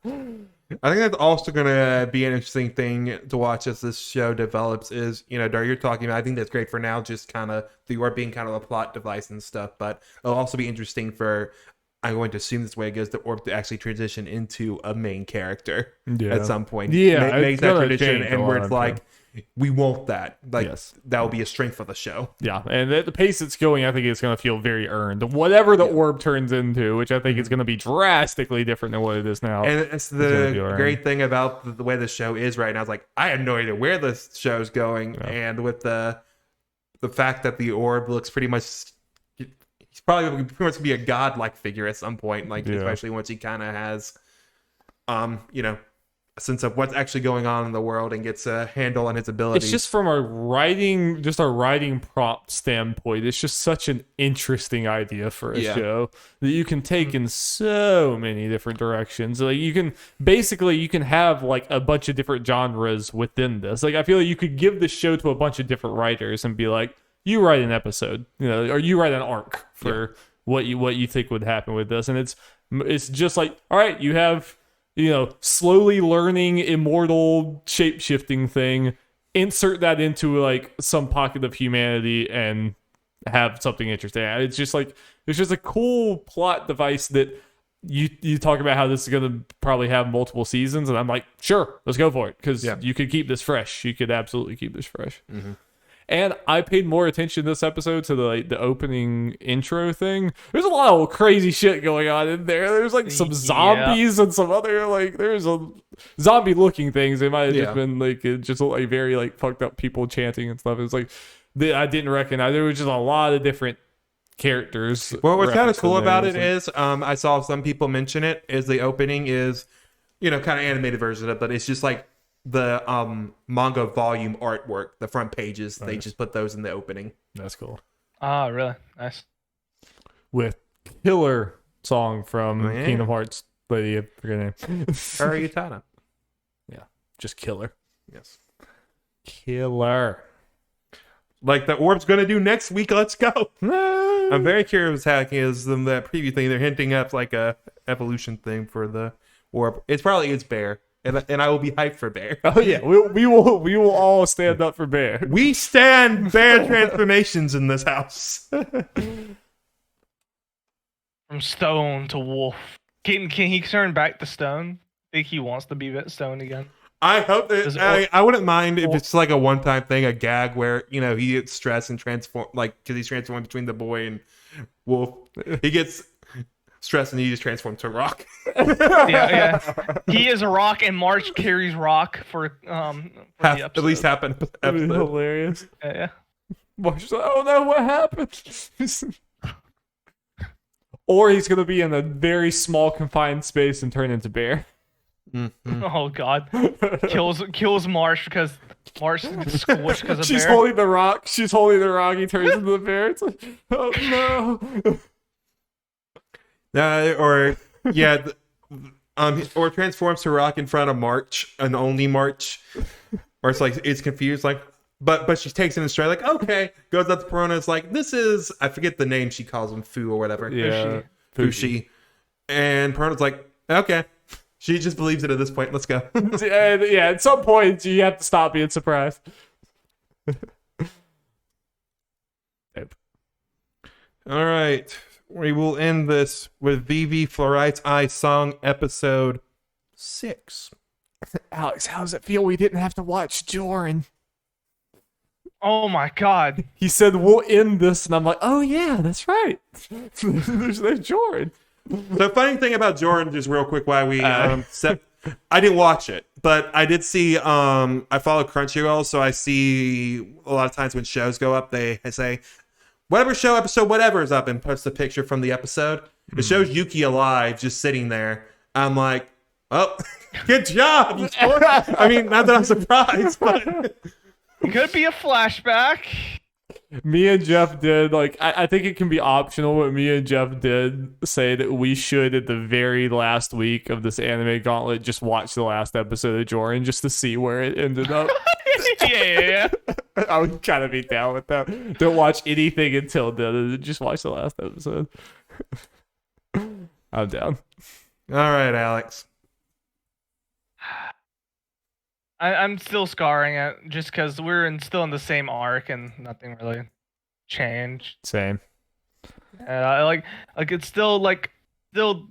think that's also going to be an interesting thing to watch as this show develops is, Dar, you're talking about, I think that's great for now, just kind of the Orb being kind of a plot device and stuff, but it'll also be interesting for, I'm going to assume this way it goes, the Orb to actually transition into a main character at some point. Yeah. Make that tradition, and where it's like, we want that. Like, that will be a strength for the show. Yeah, and at the pace it's going, I think it's going to feel very earned. Whatever the Orb turns into, which I think is going to be drastically different than what it is now. And it's the great thing about the way the show is right now. It's like, I have no idea where this show's going. Yeah. And with the fact that the Orb looks pretty much... He's probably pretty much going to be a godlike figure at some point. Like, especially once he kind of has, a sense of what's actually going on in the world and gets a handle on his abilities. It's just from a writing prompt standpoint, it's just such an interesting idea for a show that you can take in so many different directions. Like you can have like a bunch of different genres within this. Like I feel like you could give this show to a bunch of different writers and be like, you write an episode, or you write an arc for what you think would happen with this. And it's just like, all right, you have slowly learning immortal shape-shifting thing, insert that into like some pocket of humanity and have something interesting. It's just a cool plot device that you talk about how this is going to probably have multiple seasons, and I'm like, sure, let's go for it, because you could keep this fresh. You could absolutely keep this fresh. Mm-hmm. And I paid more attention this episode to the opening intro thing. There's a lot of crazy shit going on in there. There's like some zombies and some other there's a zombie looking things. They might have just been like very like fucked up people chanting and stuff. It was like I didn't recognize. There was just a lot of different characters. Well, what's kind of cool about it is I saw some people mention it is the opening is kind of animated version of it, but it's just like the manga volume artwork, the front pages. Nice. They just put those in the opening. That's cool. Oh, really? Nice. With killer song from Kingdom Hearts lady, I forget her name. Utada. Yeah, just killer. Yes, killer. Like the Orb's gonna do next week. Let's go. I'm very curious how it is that preview thing. They're hinting up like a evolution thing for the Orb. It's probably bear. And I will be hyped for Bear. Oh yeah, we will all stand up for Bear. We stand Bear transformations in this house. From stone to wolf. Can he turn back to stone? Think he wants to be stone again? I hope that I wouldn't mind if it's like a one-time thing, a gag where he gets stressed and transform, like because he's transforming between the boy and wolf. He gets stressed and he just transformed to a rock. yeah. He is a rock, and March carries rock for the episode. At least happen. Hilarious. Yeah. March's like, oh no, what happened? Or he's gonna be in a very small confined space and turn into Bear. Mm-hmm. Oh god. Kills March because March gets squished because of She's Bear. holding the rock. He turns into the Bear. It's like, oh no. Or transforms to rock in front of March and only March, or it's confused but she takes it in stride like okay, goes up to Perona. It's like this is I forget the name she calls him, Fu or whatever. Fushi. And Perona's like okay, she just believes it at this point. Let's go. Yeah, at some point you have to stop being surprised. All right. We will end this with Vivy Fluorite's Eye Song episode 6. Alex, how does it feel we didn't have to watch Joran? Oh my god. He said we'll end this, and I'm like, oh yeah, that's right. there's Jordan. The funny thing about Jordan, just real quick, why we I didn't watch it, but I did see. I follow Crunchyroll, so I see a lot of times when shows go up, they say whatever show episode whatever is up, and posts a picture from the episode. It shows Yuki alive, just sitting there. I'm like, oh, good job. I mean, not that I'm surprised, but Could be a flashback. Me and Jeff did, like, I think it can be optional, but me and Jeff did say that we should, at the very last week of this Anime Gauntlet, just watch the last episode of Jorin just to see where it ended up. yeah. I would kind of be down with that. Don't watch anything until then. Just watch the last episode. I'm down. All right, Alex. I'm still scarring it just because we're still in the same arc and nothing really changed. Same. I like it's still still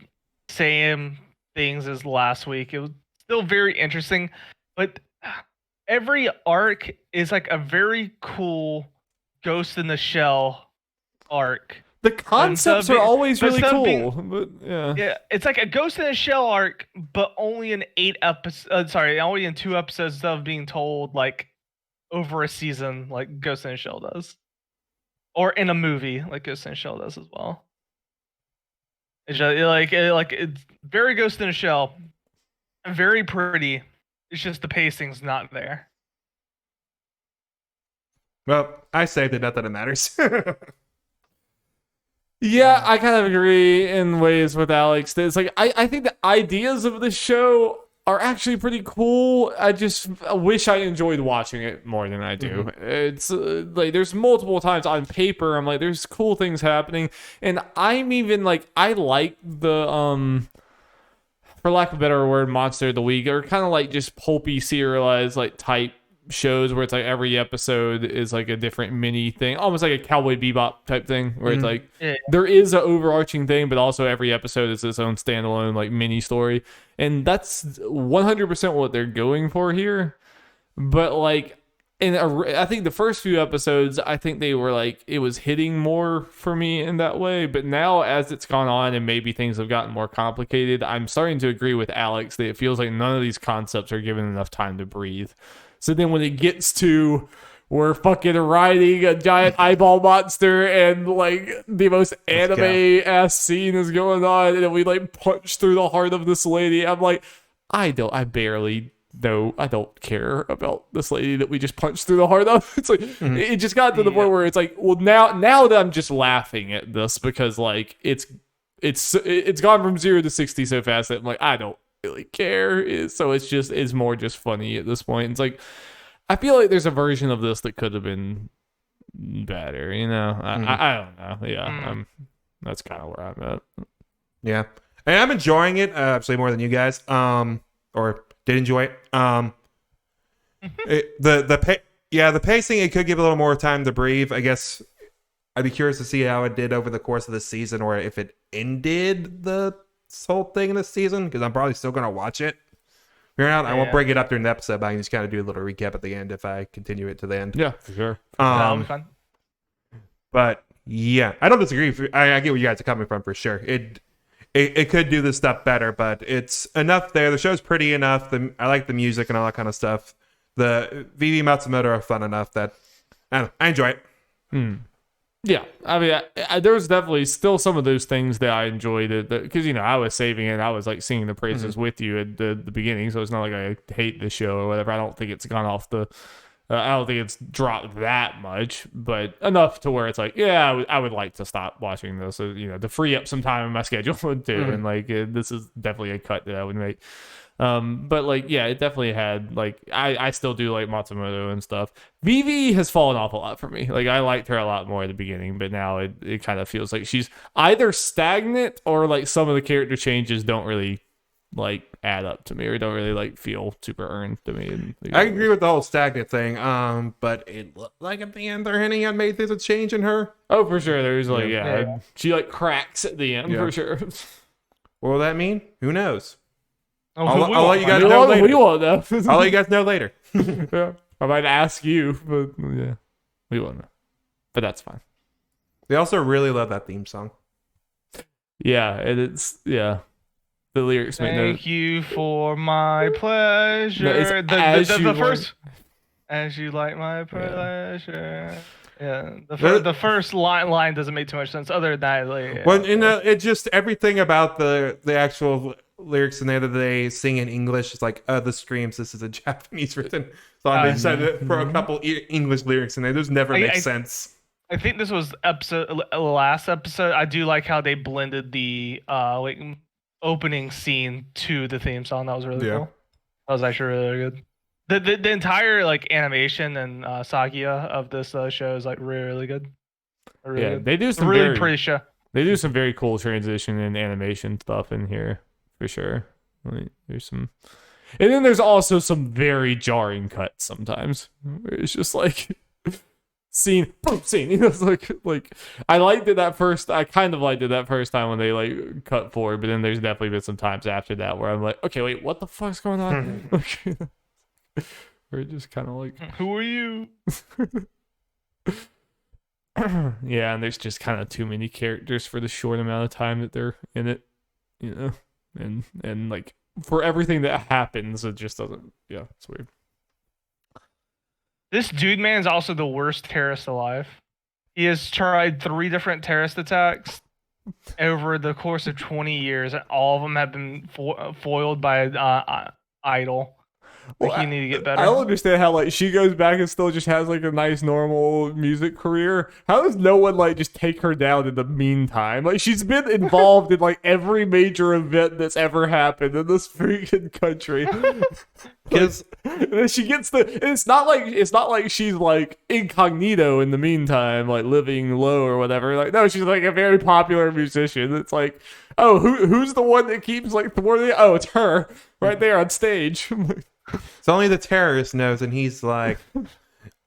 same things as last week. It was still very interesting, but every arc is like a very cool Ghost in the Shell arc. The concepts are always really cool, but yeah. Yeah, it's like a Ghost in the Shell arc, but only in 8 episodes. Only in 2 episodes instead of being told like over a season, like Ghost in the Shell does, or in a movie, like Ghost in the Shell does as well. It's just, it's very Ghost in the Shell, very pretty. It's just the pacing's not there. Well, I saved it. Not that it matters. Yeah, I kind of agree in ways with Alex. It's like I think the ideas of the show are actually pretty cool. I just wish I enjoyed watching it more than I do. Mm-hmm. It's like there's multiple times on paper I'm like there's cool things happening, and I'm even like I like the for lack of a better word, Monster of the Week, or kind of like just pulpy serialized like type shows where it's like every episode is like a different mini thing, almost like a Cowboy Bebop type thing, where it's like there is an overarching thing, but also every episode is its own standalone like mini story, and that's 100% what they're going for here. But like, I think the first few episodes, I think they were like it was hitting more for me in that way. But now, as it's gone on and maybe things have gotten more complicated, I'm starting to agree with Alex that it feels like none of these concepts are given enough time to breathe. So then when it gets to we're fucking riding a giant eyeball monster and like the most anime-ass scene is going on and we like punch through the heart of this lady, I'm like, I don't care about this lady that we just punched through the heart of. It's like, it just got to the point where it's like, well, now that I'm just laughing at this because like it's gone from 0 to 60 so fast that I'm like, I don't really care. So it's more just funny at this point. It's like I feel like there's a version of this that could have been better, you know. I don't know. Yeah, that's kind of where I'm at. Yeah, and I'm enjoying it actually more than you guys. Or did enjoy it. The pacing, it could give a little more time to breathe. I guess I'd be curious to see how it did over the course of the season, or if it ended the whole thing in this season, because I'm probably still gonna watch it. I won't bring it up during the episode, but I can just kind of do a little recap at the end if I continue it to the end. Yeah, for sure. That'll be fun. But yeah, I don't disagree. I get where you guys are coming from for sure. It could do this stuff better, but it's enough there. The show's pretty enough. I like the music and all that kind of stuff. The Vivy Matsumoto are fun enough that I enjoy it. Yeah, I mean, there was definitely still some of those things that I enjoyed, because you know I was saving it. I was like singing the praises with you at the beginning, so it's not like I hate the show or whatever. I don't think it's gone off the. I don't think it's dropped that much, but enough to where it's like, yeah, I would like to stop watching this, so, you know, to free up some time in my schedule too. And like this is definitely a cut that I would make. But like, yeah, it definitely had like I still do like Matsumoto and stuff. Vivy has fallen off a lot for me. Like I liked her a lot more at the beginning, but now it kind of feels like she's either stagnant or like some of the character changes don't really like add up to me or don't really like feel super earned to me. I agree with the whole stagnant thing. But it looked like at the end they're hinting at maybe there's a change in her. Oh, for sure. There's like she like cracks at the end for sure. What will that mean? Who knows? I'll let you guys know later. We won't know. I'll let you guys know later. Yeah, I might ask you, but yeah. We won't know. But that's fine. They also really love that theme song. Yeah, the lyrics make no. Thank you for my pleasure. No, it's the first. As you like my pleasure. Yeah. The first line doesn't make too much sense. Other than that, like, well, it just everything about the actual lyrics in there that they sing in English is like the screams. This is a Japanese written song. They decided to throw a couple English lyrics in there. Those never make sense. I think this was last episode. I do like how they blended the opening scene to the theme song. That was really cool. That was actually really good. The entire animation and Sagia of this show is really good. Really good. They do some really pretty show. They do some very cool transition and animation stuff in here for sure. There's some, and then there's also some very jarring cuts sometimes where it's just like scene, boom, scene. It's like I liked it that first. I kind of liked it that first time when they cut forward, but then there's definitely been some times after that where I'm like, okay, wait, what the fuck's going on? We're just kind of like, who are you? Yeah, and there's just kind of too many characters for the short amount of time that they're in it, and like for everything that happens, it just doesn't. Yeah, it's weird. This dude man is also the worst terrorist alive. He has tried 3 different terrorist attacks over the course of 20 years, and all of them have been foiled by Idol. You need to get better. I don't understand how she goes back and still just has a nice normal music career. How does no one just take her down in the meantime? She's been involved in every major event that's ever happened in this freaking country. Because then she gets it's not like she's incognito in the meantime, living low or whatever. No, she's a very popular musician. It's who's the one that keeps thwarting? Oh, it's her right there on stage. It's only the terrorist knows, and he's like,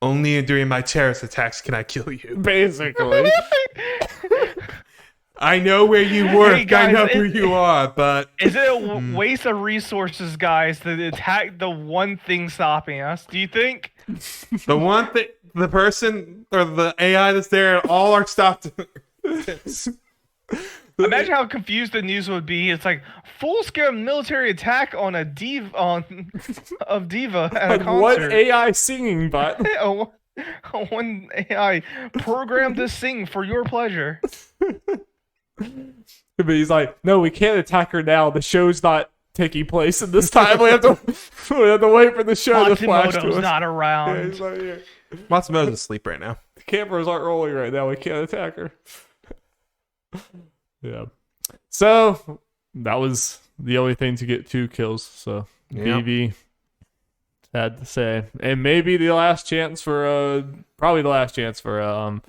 only during my terrorist attacks can I kill you. Basically. I know where you work. Hey guys, I know who you are, but... Is it a waste of resources, guys, to attack the one thing stopping us? Do you think? The one thing... The person or the AI that's there, all are stopped... Imagine how confused the news would be. It's full-scale military attack on a diva of diva at a concert. One AI singing bot. One AI programmed to sing for your pleasure. But he's no, we can't attack her now. The show's not taking place in this time. We have to wait for the show to flash to us. Not around. Yeah, he's not here. Matsumoto's asleep right now. The cameras aren't rolling right now. We can't attack her. Yeah. So that was the only thing to get 2 kills. So Vivy had to say, and maybe the last chance for probably the last chance for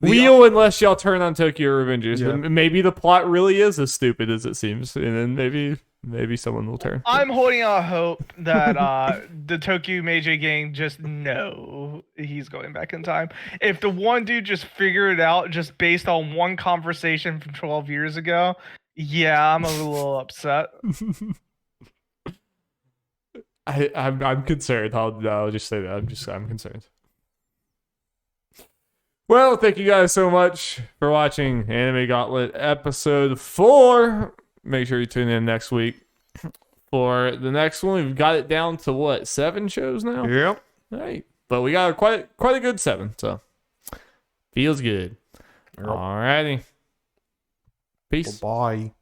Leo, unless y'all turn on Tokyo Revengers. Yeah. Maybe the plot really is as stupid as it seems, and then maybe someone will turn. I'm holding out hope that the Tokyo Meiji gang just know he's going back in time. If the one dude just figured it out just based on one conversation from 12 years ago, yeah, I'm a little upset. I'm concerned. I'll just say that. I'm concerned. Well, thank you guys so much for watching Anime Gauntlet episode 4. Make sure you tune in next week for the next one. We've got it down to 7 shows now? Yep. All right. But we got quite a good 7, so feels good. Yep. All righty. Peace. Bye.